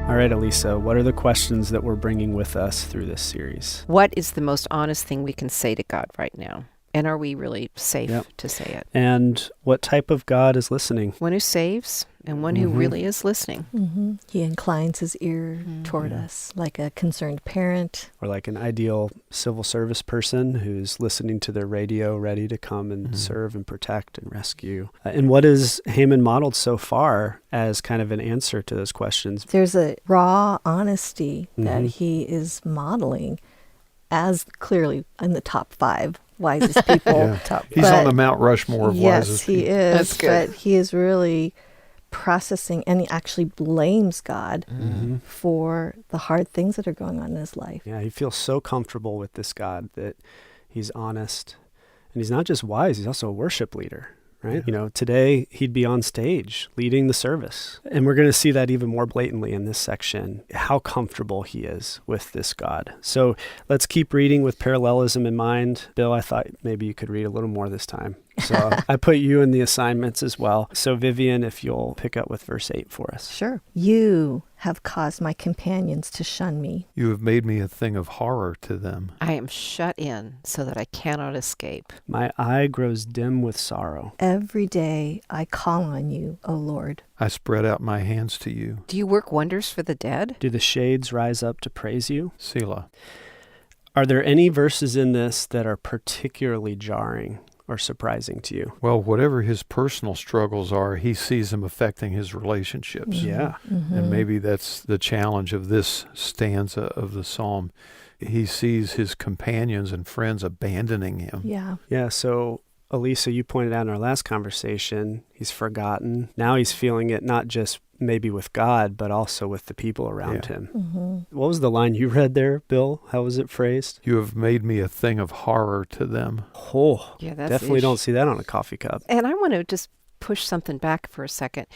All right, Elisa, what are the questions that we're bringing with us through this series? What is the most honest thing we can say to God right now? And are we really safe to say it? And what type of God is listening? One who saves and one who really is listening. He inclines his ear toward us like a concerned parent. Or like an ideal civil service person who's listening to their radio, ready to come and serve and protect and rescue. And what is Heman modeled so far as kind of an answer to those questions? There's a raw honesty that he is modeling as clearly in the top 5 wisest people. He's on the Mount Rushmore of wisest people. Yes, he is. That's good. But he is really processing, and he actually blames God for the hard things that are going on in his life. Yeah, he feels so comfortable with this God that he's honest. And he's not just wise, he's also a worship leader, right? Today he'd be on stage leading the service. And we're going to see that even more blatantly in this section, how comfortable he is with this God. So let's keep reading with parallelism in mind. Bill, I thought maybe you could read a little more this time. So I put you in the assignments as well. So Vivian, if you'll pick up with verse 8 for us. Sure. You have caused my companions to shun me. You have made me a thing of horror to them. I am shut in so that I cannot escape. My eye grows dim with sorrow. Every day I call on you, O Lord. I spread out my hands to you. Do you work wonders for the dead? Do the shades rise up to praise you? Selah. Are there any verses in this that are particularly jarring or surprising to you? Well, whatever his personal struggles are, he sees them affecting his relationships. Yeah. And maybe that's the challenge of this stanza of the psalm. He sees his companions and friends abandoning him. Yeah, so Elisa, you pointed out in our last conversation, he's forgotten. Now he's feeling it not just maybe with God, but also with the people around him. Mm-hmm. What was the line you read there, Bill? How was it phrased? You have made me a thing of horror to them. Oh, Yeah, that's definitely ish. don't see that on a coffee cup. And I want to just push something back for a second,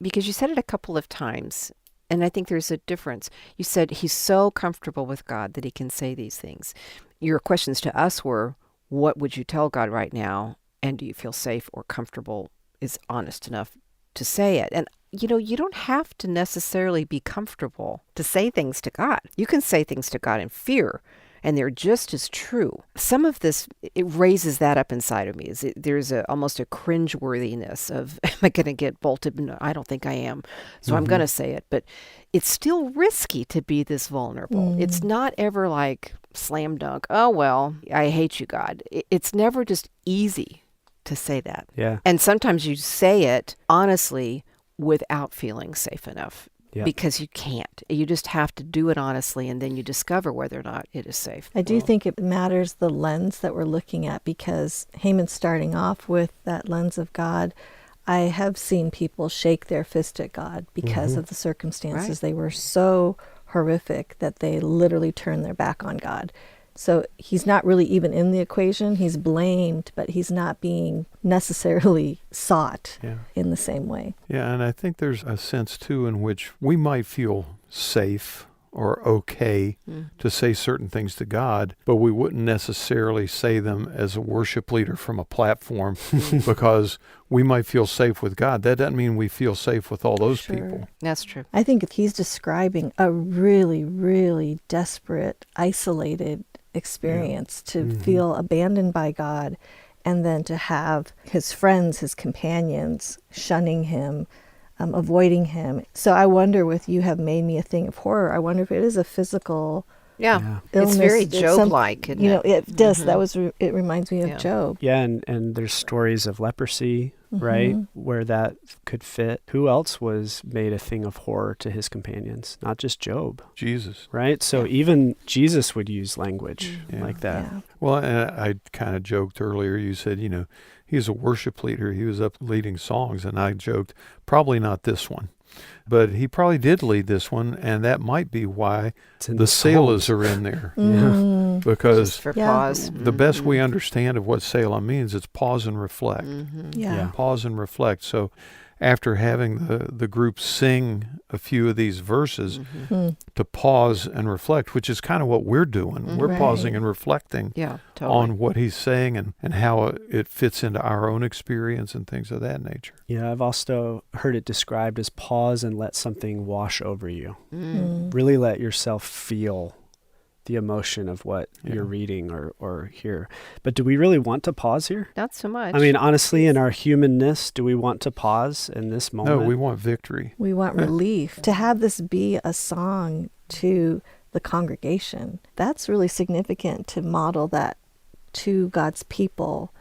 because you said it a couple of times, and I think there's a difference. You said he's so comfortable with God that he can say these things. Your questions to us were, what would you tell God right now? And do you feel safe or comfortable, is honest enough to say it? And you don't have to necessarily be comfortable to say things to God. You can say things to God in fear, and they're just as true. Some of this, it raises that up inside of me. There's almost a cringeworthiness of, am I going to get bolted? No, I don't think I am. So I'm going to say it. But it's still risky to be this vulnerable. It's not ever like slam dunk. Oh, well, I hate you, God. It's never just easy to say that. Yeah. And sometimes you say it honestly without feeling safe enough. Yeah. Because you can't. You just have to do it honestly, and then you discover whether or not it is safe. I do think it matters the lens that we're looking at, because Heman's starting off with that lens of God. I have seen people shake their fist at God because of the circumstances. Right. They were so horrific that they literally turned their back on God. So he's not really even in the equation. He's blamed, but he's not being necessarily sought in the same way. Yeah, and I think there's a sense, too, in which we might feel safe or okay to say certain things to God, but we wouldn't necessarily say them as a worship leader from a platform because we might feel safe with God. That doesn't mean we feel safe with all those people. That's true. I think he's describing a really, really desperate, isolated experience to feel abandoned by God, and then to have his friends, his companions shunning him, avoiding him. So I wonder, with you have made me a thing of horror, I wonder if it is a physical Yeah. illness. It's very It's Job-like, isn't it? It does. That was. It reminds me of Yeah. Job. Yeah, and there's stories of leprosy, right, where that could fit. Who else was made a thing of horror to his companions? Not just Job, Jesus. right? So even Jesus would use language like that. Yeah. Well, and I kind of joked earlier, you said, he's a worship leader. He was up leading songs, and I joked, probably not this one. But he probably did lead this one, and that might be why the Selahs are in there. Because Just for Yeah. pause. the best we understand of what Selah means, it's pause and reflect. Yeah. Pause and reflect. So after having the group sing a few of these verses, to pause and reflect, which is kind of what we're doing. We're Right. pausing and reflecting Yeah, totally. on what he's saying and how it fits into our own experience and things of that nature. Yeah, I've also heard it described as pause and let something wash over you. Really let yourself feel the emotion of what you're reading or hear. But do we really want to pause here? Not so much. I mean, honestly, in our humanness, do we want to pause in this moment? No, we want victory. We want relief. To have this be a song to the congregation, that's really significant, to model that to God's people.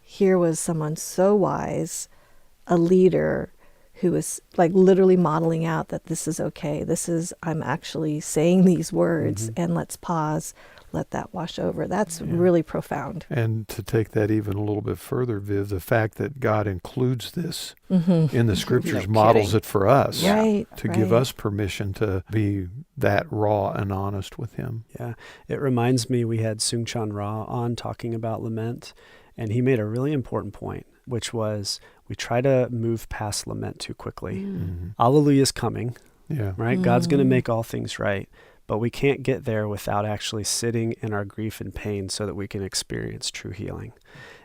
Here was someone so wise, a leader who was like literally modeling out that this is okay. I'm actually saying these words, and let's pause, let that wash over. That's really profound. And to take that even a little bit further, Viv, the fact that God includes this in the scriptures models it for us, Right. to give us permission to be that raw and honest with him. Yeah. It reminds me, we had Sung-Chan Ra on talking about lament, and he made a really important point, which was we try to move past lament too quickly. Alleluia is coming, Yeah. right? God's going to make all things right. But we can't get there without actually sitting in our grief and pain so that we can experience true healing.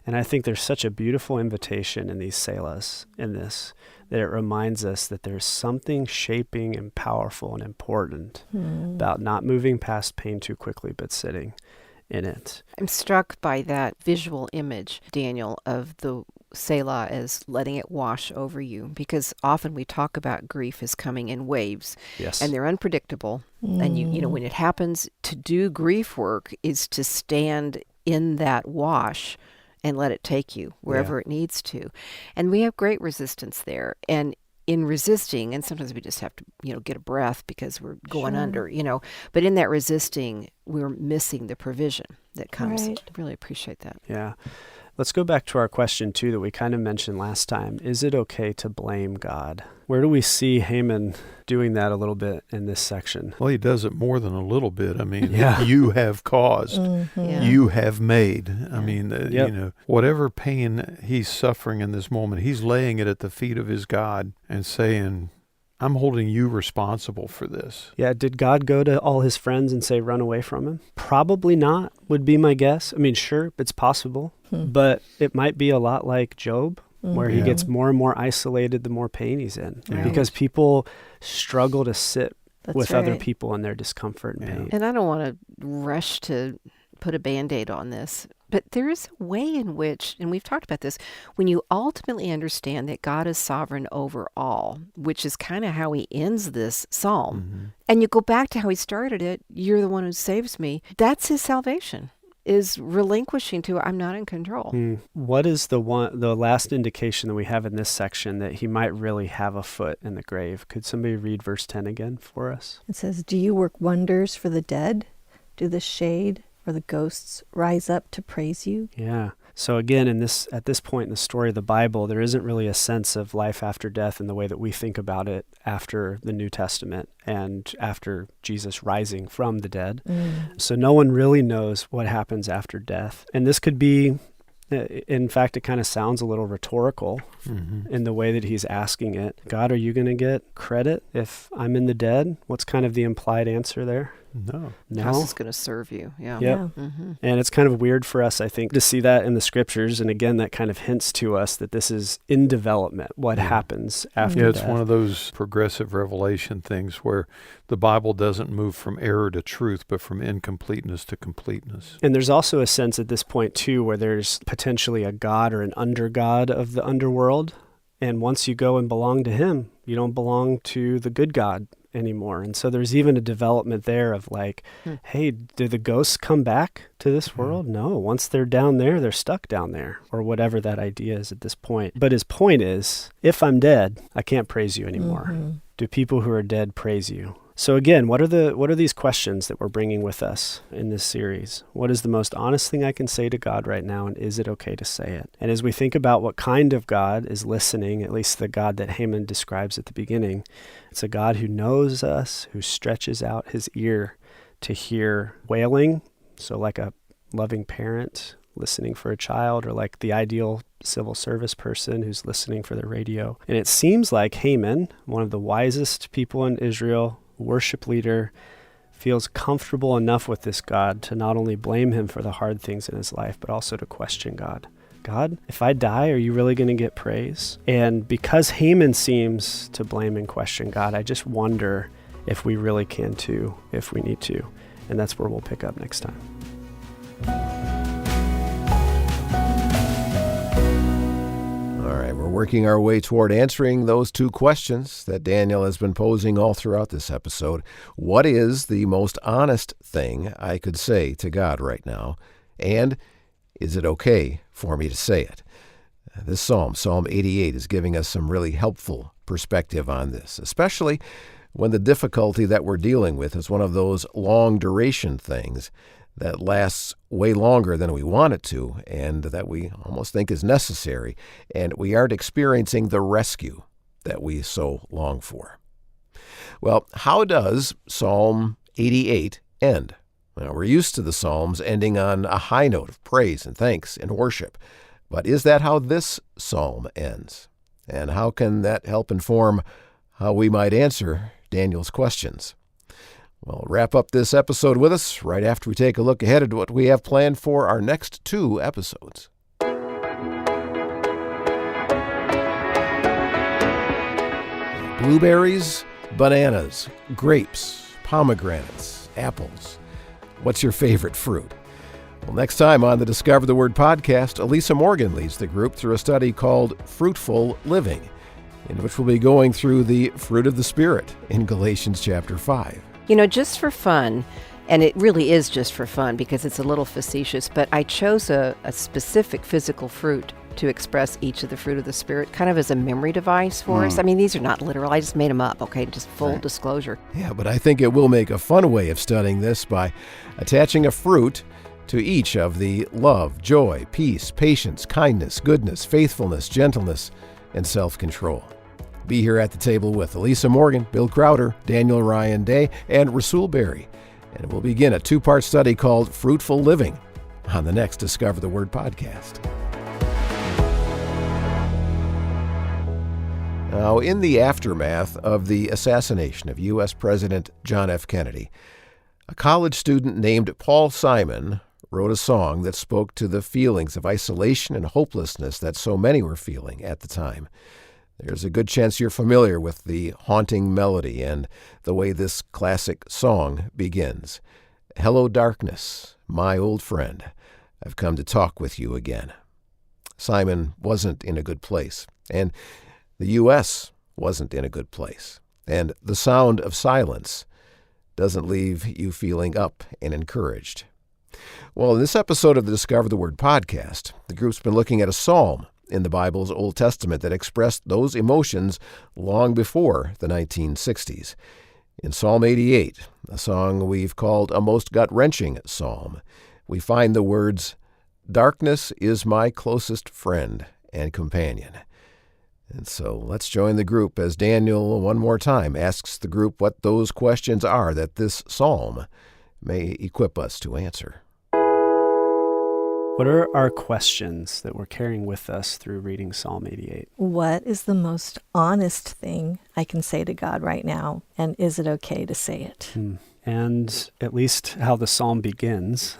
And I think there's such a beautiful invitation in these selahs, in this, that it reminds us that there's something shaping and powerful and important about not moving past pain too quickly, but sitting in it. I'm struck by that visual image, Daniel, of the Selah as letting it wash over you, because often we talk about grief as coming in waves, Yes. and they're unpredictable. And you know, when it happens, to do grief work is to stand in that wash and let it take you wherever it needs to. And we have great resistance there. And in resisting, and sometimes we just have to, get a breath because we're going under, but in that resisting, we're missing the provision that comes. Right. I really appreciate that. Yeah. Let's go back to our question, too, that we kind of mentioned last time. Is it okay to blame God? Where do we see Heman doing that a little bit in this section? Well, he does it more than a little bit. I mean, Yeah. you have caused, Yeah. you have made. I mean, Yep. whatever pain he's suffering in this moment, he's laying it at the feet of his God and saying, I'm holding you responsible for this. Yeah, did God go to all his friends and say, run away from him? Probably not, would be my guess. I mean, sure, it's possible, but it might be a lot like Job, where he gets more and more isolated the more pain he's in. Yeah. Because people struggle to sit That's with other right. people in their discomfort and pain. And I don't want to rush to put a Band-Aid on this, but there is a way in which, and we've talked about this, when you ultimately understand that God is sovereign over all, which is kind of how he ends this psalm, and you go back to how he started it, you're the one who saves me, that's his salvation, is relinquishing to, I'm not in control. What is the last indication that we have in this section that he might really have a foot in the grave? Could somebody read verse 10 again for us? It says, do you work wonders for the dead? Do the shade or the ghosts rise up to praise you? Yeah. So again, at this point in the story of the Bible, there isn't really a sense of life after death in the way that we think about it after the New Testament and after Jesus rising from the dead. So no one really knows what happens after death. And this could be, in fact, it kind of sounds a little rhetorical in the way that he's asking it. God, are you going to get credit if I'm in the dead? What's kind of the implied answer there? No. How's this going to serve you? Yeah. Yep. And it's kind of weird for us, I think, to see that in the scriptures. And again, that kind of hints to us that this is in development, what happens after Yeah, it's death. one of those progressive revelation things where the Bible doesn't move from error to truth, but from incompleteness to completeness. And there's also a sense at this point, too, where there's potentially a god or an under-god of the underworld. And once you go and belong to him, you don't belong to the good God anymore. And so there's even a development there of like, hey, do the ghosts come back to this world? No. Once they're down there, they're stuck down there, or whatever that idea is at this point. But his point is, if I'm dead, I can't praise you anymore. Do people who are dead praise you? So again, what are these questions that we're bringing with us in this series? What is the most honest thing I can say to God right now, and is it okay to say it? And as we think about what kind of God is listening, at least the God that Heman describes at the beginning, it's a God who knows us, who stretches out his ear to hear wailing, so like a loving parent listening for a child, or like the ideal civil service person who's listening for the radio. And it seems like Heman, one of the wisest people in Israel, worship leader, feels comfortable enough with this God to not only blame him for the hard things in his life, but also to question God. God, if I die, are you really going to get praise? And because Heman seems to blame and question God, I just wonder if we really can too, if we need to. And that's where we'll pick up next time. All right, we're working our way toward answering those two questions that Daniel has been posing all throughout this episode. What is the most honest thing I could say to God right now? And is it okay for me to say it? This psalm, Psalm 88, is giving us some really helpful perspective on this, especially when the difficulty that we're dealing with is one of those long-duration things that lasts way longer than we want it to, and that we almost think is necessary, and we aren't experiencing the rescue that we so long for. Well, how does Psalm 88 end? Well, we're used to the Psalms ending on a high note of praise and thanks and worship, but is that how this psalm ends? And how can that help inform how we might answer Daniel's questions? Well, wrap up this episode with us right after we take a look ahead at what we have planned for our next two episodes. Blueberries, bananas, grapes, pomegranates, apples. What's your favorite fruit? Well, next time on the Discover the Word podcast, Elisa Morgan leads the group through a study called Fruitful Living, in which we'll be going through the fruit of the Spirit in Galatians chapter 5. You know, just for fun, and it really is just for fun because it's a little facetious, but I chose a specific physical fruit to express each of the fruit of the Spirit, kind of as a memory device for us. I mean, these are not literal. I just made them up, okay? Just full disclosure. Yeah, but I think it will make a fun way of studying this by attaching a fruit to each of the love, joy, peace, patience, kindness, goodness, faithfulness, gentleness, and self-control. Be here at the table with Elisa Morgan, Bill Crowder, Daniel Ryan Day, and Rasul Berry. And we'll begin a 2-part study called Fruitful Living on the next Discover the Word podcast. Now, in the aftermath of the assassination of U.S. President John F. Kennedy, a college student named Paul Simon wrote a song that spoke to the feelings of isolation and hopelessness that so many were feeling at the time. There's a good chance you're familiar with the haunting melody and the way this classic song begins. Hello, darkness, my old friend. I've come to talk with you again. Simon wasn't in a good place, and the U.S. wasn't in a good place. And the sound of silence doesn't leave you feeling up and encouraged. Well, in this episode of the Discover the Word podcast, the group's been looking at a psalm in the Bible's Old Testament that expressed those emotions long before the 1960s. In Psalm 88, a song we've called a most gut-wrenching psalm, we find the words, "Darkness is my closest friend and companion." And so let's join the group as Daniel one more time asks the group what those questions are that this psalm may equip us to answer. What are our questions that we're carrying with us through reading Psalm 88? What is the most honest thing I can say to God right now? And is it okay to say it? And at least how the psalm begins,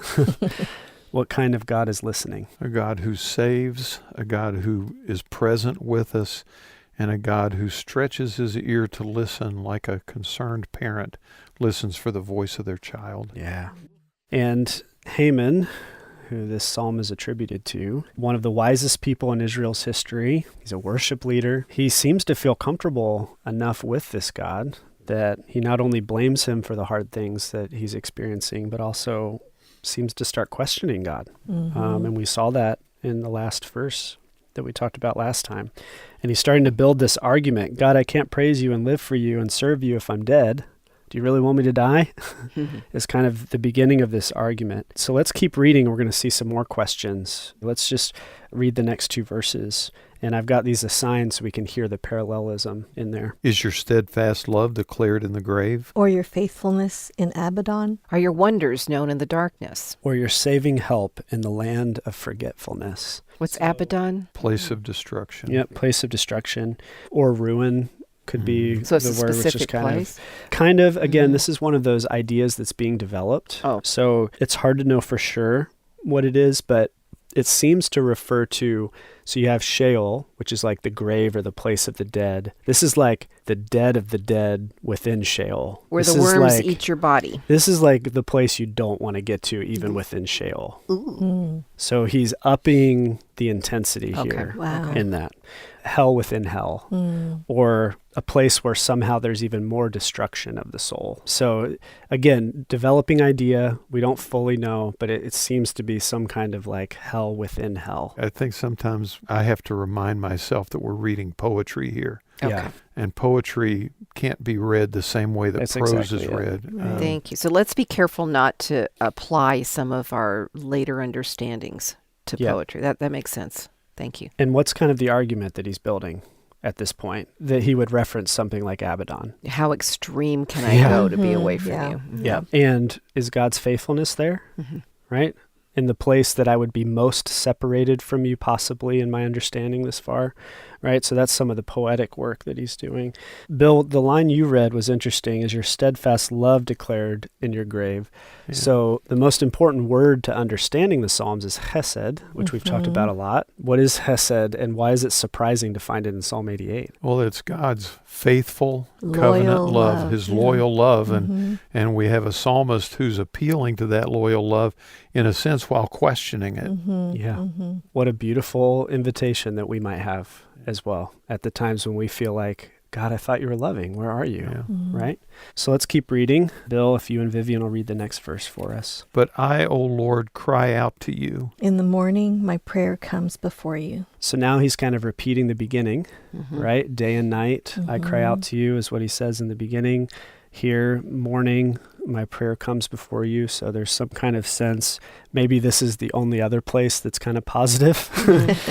what kind of God is listening? A God who saves, a God who is present with us, and a God who stretches his ear to listen like a concerned parent listens for the voice of their child. Yeah. And Heman, who this psalm is attributed to, one of the wisest people in Israel's history. He's a worship leader. He seems to feel comfortable enough with this God that he not only blames him for the hard things that he's experiencing, but also seems to start questioning God. And we saw that in the last verse that we talked about last time. And he's starting to build this argument. God, I can't praise you and live for you and serve you if I'm dead. Do you really want me to die? Is kind of the beginning of this argument. So let's keep reading. We're going to see some more questions. Let's just read the next 2 verses. And I've got these assigned so we can hear the parallelism in there. Is your steadfast love declared in the grave? Or your faithfulness in Abaddon? Are your wonders known in the darkness? Or your saving help in the land of forgetfulness? What's Abaddon? Place of destruction. Yep, place of destruction. Or ruin could be So it's the a word, which is specific place? kind of, again, this is one of those ideas that's being developed. Oh. So it's hard to know for sure what it is, but it seems to refer to, so you have Sheol, which is like the grave or the place of the dead. This is like the dead of the dead within Sheol. Where This the is worms like- eat your body. This is like the place you don't want to get to, even within Sheol. So he's upping the intensity Okay. here Wow. in that. Hell within hell, or a place where somehow there's even more destruction of the soul. So again, developing idea, we don't fully know, but it seems to be some kind of like hell within hell. I think sometimes I have to remind myself that we're reading poetry here. Okay. Yeah. And poetry can't be read the same way that That's prose exactly is it. read. Thank you. So let's be careful not to apply some of our later understandings to Yeah. poetry. That makes sense. Thank you. And what's kind of the argument that he's building at this point? That he would reference something like Abaddon. How extreme can I Yeah. go to be away from Yeah. you? Yeah. And is God's faithfulness there? Right? In the place that I would be most separated from you, possibly, in my understanding this far, right? So that's some of the poetic work that he's doing. Bill, the line you read was interesting, is your steadfast love declared in your grave. Yeah. So the most important word to understanding the Psalms is hesed, which we've talked about a lot. What is hesed, and why is it surprising to find it in Psalm 88? Well, it's God's faithful Loyal covenant love, love, his yeah. loyal love. And we have a psalmist who's appealing to that loyal love, in a sense, while questioning it. Yeah. What a beautiful invitation that we might have as well at the times when we feel like, God, I thought you were loving. Where are you? Yeah. Right? So let's keep reading. Bill, if you and Vivian will read the next verse for us. But I, O Lord, cry out to you. In the morning, my prayer comes before you. So now he's kind of repeating the beginning, right? Day and night, I cry out to you is what he says in the beginning. here, morning, my prayer comes before you. So there's some kind of sense, maybe this is the only other place that's kind of positive.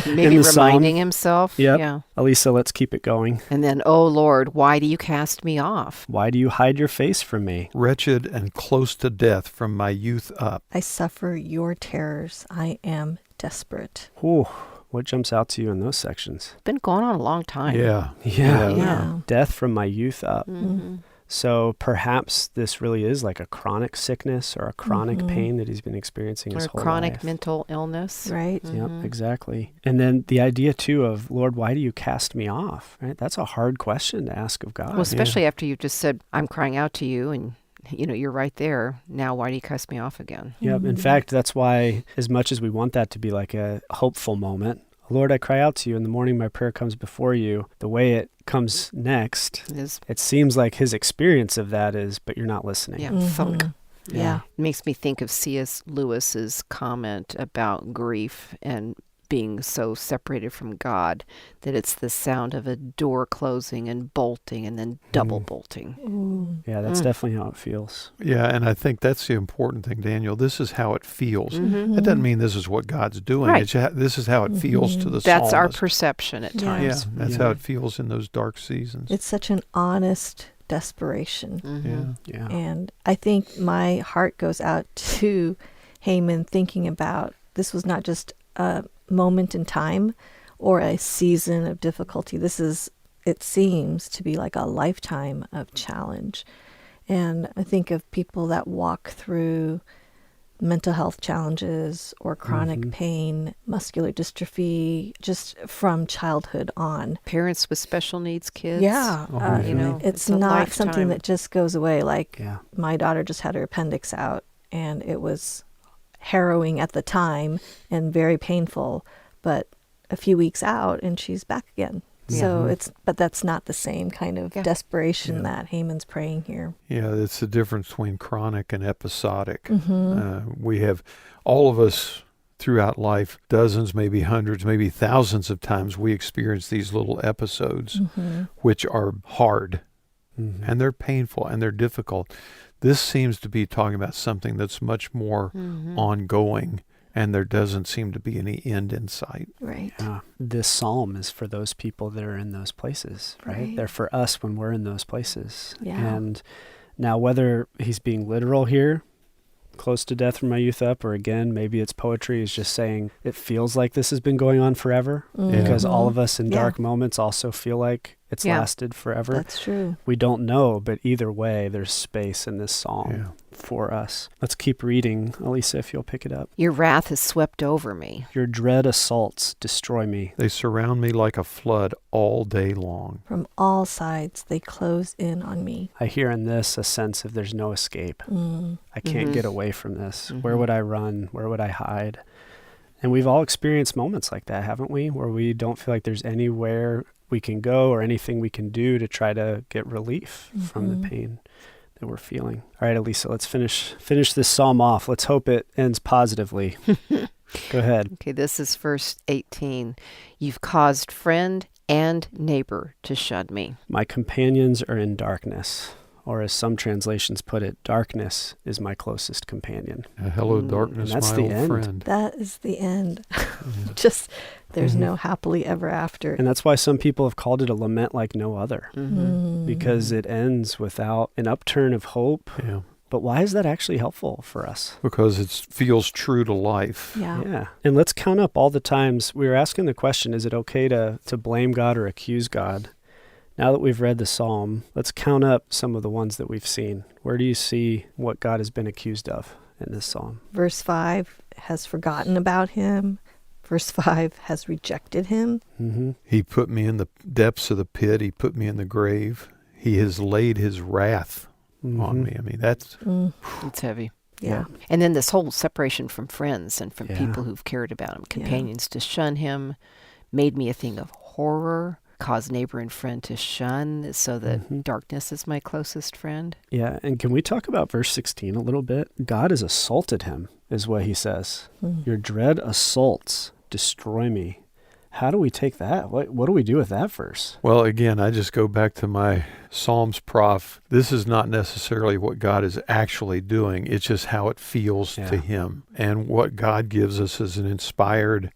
Maybe in the reminding psalm. himself. Yep. Yeah. Elisa, let's keep it going. And then, oh Lord, why do you cast me off? Why do you hide your face from me? Wretched and close to death from my youth up. I suffer your terrors. I am desperate. Whew, what jumps out to you in those sections? It's been going on a long time. Yeah. Yeah. Death from my youth up. Mm-hmm. So perhaps this really is like a chronic sickness or a chronic pain that he's been experiencing his Or whole chronic life. mental illness. Right. Yep, exactly. And then the idea too of, Lord, why do you cast me off? Right? That's a hard question to ask of God. Well, especially after you've just said, I'm crying out to you, and you're right there. Now, why do you cast me off again? Yep. In fact, that's why, as much as we want that to be like a hopeful moment, Lord, I cry out to you in the morning, my prayer comes before you. The way it comes next, it seems like his experience of that is, but you're not listening. Yeah, funk. Yeah. It makes me think of C.S. Lewis's comment about grief and being so separated from God that it's the sound of a door closing and bolting and then double bolting. Ooh. Yeah, that's definitely how it feels. Yeah, and I think that's the important thing, Daniel. This is how it feels. Mm-hmm. That doesn't mean this is what God's doing. Right. This is how it feels to the That's our psalmist. perception at Yeah. Yeah, times. that's how it feels in those dark seasons. It's such an honest desperation. Yeah. Yeah. And I think my heart goes out to Heman, thinking about this was not just a moment in time or a season of difficulty. It seems to be like a lifetime of challenge. And I think of people that walk through mental health challenges or chronic pain, muscular dystrophy, just from childhood on. Parents with special needs kids. Yeah. It's a not something lifetime. that just goes away. Like Yeah. my daughter just had her appendix out, and it was harrowing at the time and very painful, but a few weeks out and she's back again. So but that's not the same kind of desperation that Heman's praying here. Yeah, it's the difference between chronic and episodic. We have, all of us throughout life, dozens, maybe hundreds, maybe thousands of times, we experience these little episodes, which are hard, and they're painful, and they're difficult. This seems to be talking about something that's much more ongoing, and there doesn't seem to be any end in sight. Right. Yeah. This psalm is for those people that are in those places, right? Right. They're for us when we're in those places. Yeah. And now whether he's being literal here, close to death from my youth up, or again, maybe it's poetry, is just saying it feels like this has been going on forever because all of us in dark moments also feel like it's lasted forever. That's true. We don't know, but either way, there's space in this psalm for us. Let's keep reading. Elisa, if you'll pick it up. Your wrath has swept over me. Your dread assaults destroy me. They surround me like a flood all day long. From all sides, they close in on me. I hear in this a sense of there's no escape. I can't get away from this. Where would I run? Where would I hide? And we've all experienced moments like that, haven't we? Where we don't feel like there's anywhere we can go or anything we can do to try to get relief from the pain that we're feeling. All right, Elisa, let's finish this psalm off. Let's hope it ends positively. Go ahead. Okay, this is verse 18. You've caused friend and neighbor to shun me. My companions are in darkness. Or as some translations put it, darkness is my closest companion. Hello, darkness, and that's my the old end. friend. That is the end. Just, there's no happily ever after. And that's why some people have called it a lament like no other, because it ends without an upturn of hope. Yeah, But why is that actually helpful for us? because it feels true to life. Yeah. And let's count up all the times we were asking the question, is it okay to blame God or accuse God? Now that we've read the psalm, let's count up some of the ones that we've seen. Where do you see what God has been accused of in this psalm? Verse 5 has forgotten about him. Verse 5 has rejected him. He put me in the depths of the pit. He put me in the grave. He has laid his wrath on me. I mean, that's... It's heavy. Yeah. And then this whole separation from friends and from Yeah. people who've cared about him. Companions to shun him, made me a thing of horror, caused neighbor and friend to shun, so that darkness is my closest friend. Yeah, and can we talk about verse 16 a little bit? God has assaulted him, is what he says. Your dread assaults destroy me. How do we take that? What do we do with that verse? Well, again, I just go back to my Psalms prof. This is not necessarily what God is actually doing. It's just how it feels to him. And what God gives us is an inspired,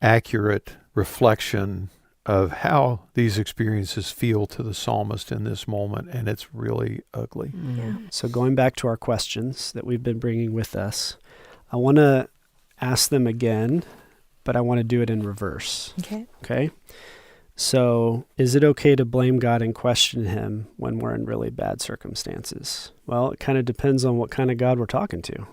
accurate reflection of how these experiences feel to the psalmist in this moment, and it's really ugly. Yeah. So going back to our questions that we've been bringing with us, I want to ask them again, but I want to do it in reverse. Okay? So, is it okay to blame God and question him when we're in really bad circumstances? Well, it kind of depends on what kind of God we're talking to,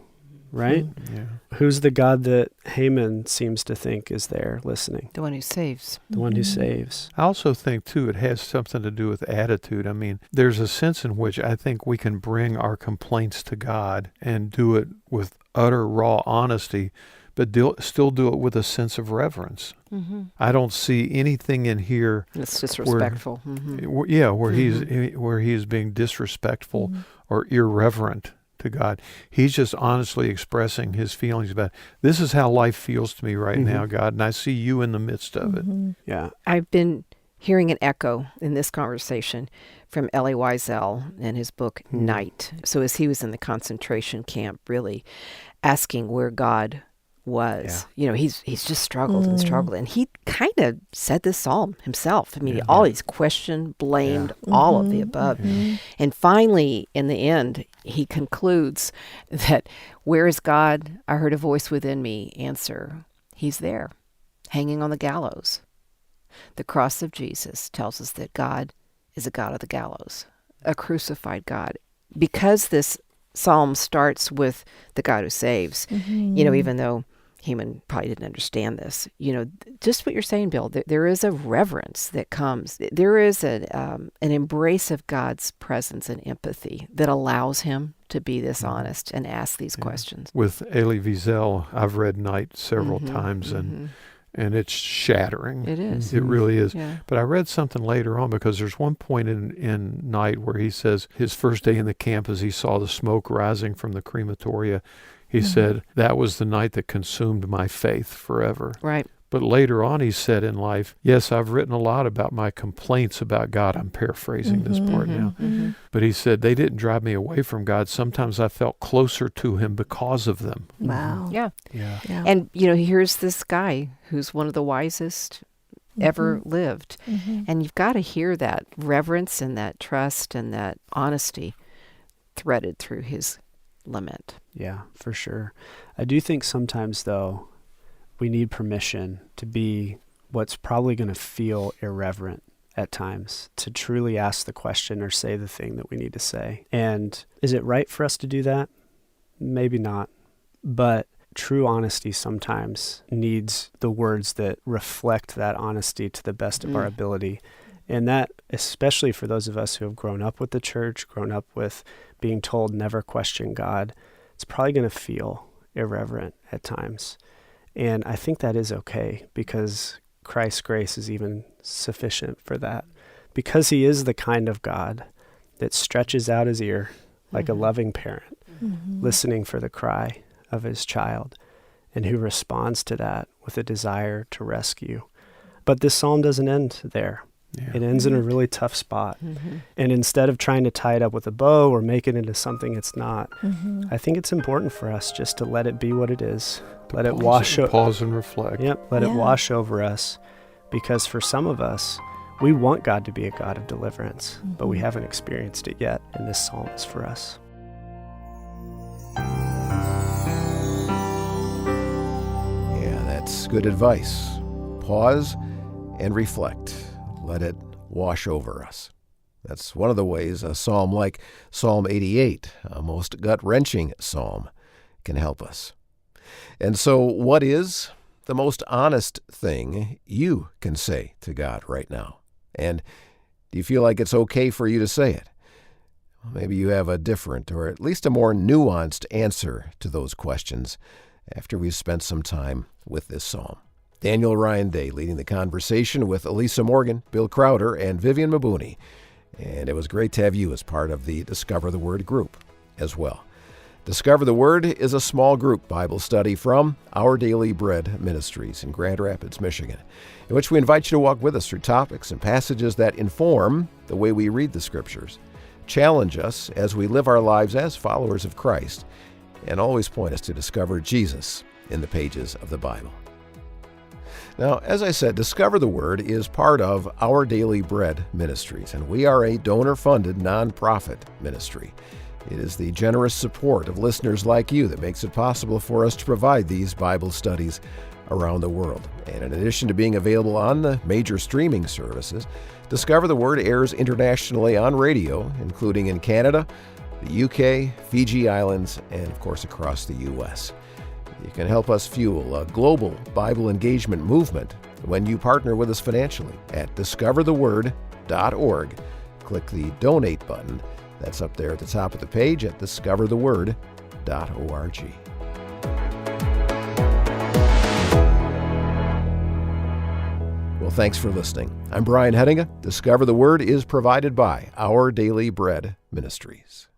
right? Yeah. Who's the God that Heman seems to think is there listening? The one who saves. The one who saves. I also think, too, it has something to do with attitude. I mean, there's a sense in which I think we can bring our complaints to God and do it with utter raw honesty, but still do it with a sense of reverence. I don't see anything in here. It's disrespectful. Where he's being disrespectful or irreverent to God. He's just honestly expressing his feelings about, this is how life feels to me right now, God, and I see you in the midst of it. Yeah. I've been hearing an echo in this conversation from Elie Wiesel in his book, Night. So as he was in the concentration camp, really asking where God was. You know, he's just struggled and struggled. And he kind of said this psalm himself. I mean, all he's questioned, blamed, all of the above. And finally, in the end, he concludes that, where is God? I heard a voice within me answer, he's there, hanging on the gallows. The cross of Jesus tells us that God is a God of the gallows, a crucified God. Because this psalm starts with the God who saves, you know, even though Heman probably didn't understand this, you know, just what you're saying, Bill, there is a reverence that comes. There is an embrace of God's presence and empathy that allows him to be this honest and ask these questions. With Elie Wiesel, I've read Night several times, and it's shattering. It is. It really is. Yeah. But I read something later on, because there's one point in Night where he says his first day in the camp, as he saw the smoke rising from the crematoria, he said, that was the night that consumed my faith forever. Right. But later on, he said in life, yes, I've written a lot about my complaints about God. I'm paraphrasing this part now. But he said, they didn't drive me away from God. Sometimes I felt closer to him because of them. Wow. Yeah. Yeah. And, you know, here's this guy who's one of the wisest ever lived. And you've got to hear that reverence and that trust and that honesty threaded through his lament. Yeah, for sure. I do think sometimes, though, we need permission to be what's probably going to feel irreverent at times, to truly ask the question or say the thing that we need to say. And is it right for us to do that? Maybe not. But true honesty sometimes needs the words that reflect that honesty to the best of our ability. And that, especially for those of us who have grown up with the church, grown up with being told never question God, it's probably going to feel irreverent at times. And I think that is okay, because Christ's grace is even sufficient for that. Because he is the kind of God that stretches out his ear like a loving parent, listening for the cry of his child, and who responds to that with a desire to rescue. But this psalm doesn't end there. Yeah. It ends in a really tough spot. And instead of trying to tie it up with a bow or make it into something it's not, I think it's important for us just to let it be what it is. Let it wash over. Pause and reflect. Yep, let it wash over us. Because for some of us, we want God to be a God of deliverance, but we haven't experienced it yet, and this psalm is for us. Yeah, that's good advice. Pause and reflect. Let it wash over us. That's one of the ways a psalm like Psalm 88, a most gut-wrenching psalm, can help us. And so what is the most honest thing you can say to God right now? And do you feel like it's okay for you to say it? Well, maybe you have a different, or at least a more nuanced answer to those questions after we've spent some time with this psalm. Daniel Ryan Day leading the conversation with Elisa Morgan, Bill Crowder, and Vivian Mabuni. And it was great to have you as part of the Discover the Word group as well. Discover the Word is a small group Bible study from Our Daily Bread Ministries in Grand Rapids, Michigan, in which we invite you to walk with us through topics and passages that inform the way we read the Scriptures, challenge us as we live our lives as followers of Christ, and always point us to discover Jesus in the pages of the Bible. Now, as I said, Discover the Word is part of Our Daily Bread Ministries, and we are a donor-funded nonprofit ministry. It is the generous support of listeners like you that makes it possible for us to provide these Bible studies around the world. And in addition to being available on the major streaming services, Discover the Word airs internationally on radio, including in Canada, the UK, Fiji Islands, and of course across the U.S. You can help us fuel a global Bible engagement movement when you partner with us financially at discovertheword.org. Click the Donate button. That's up there at the top of the page at discovertheword.org. Well, thanks for listening. I'm Brian Hettinga. Discover the Word is provided by Our Daily Bread Ministries.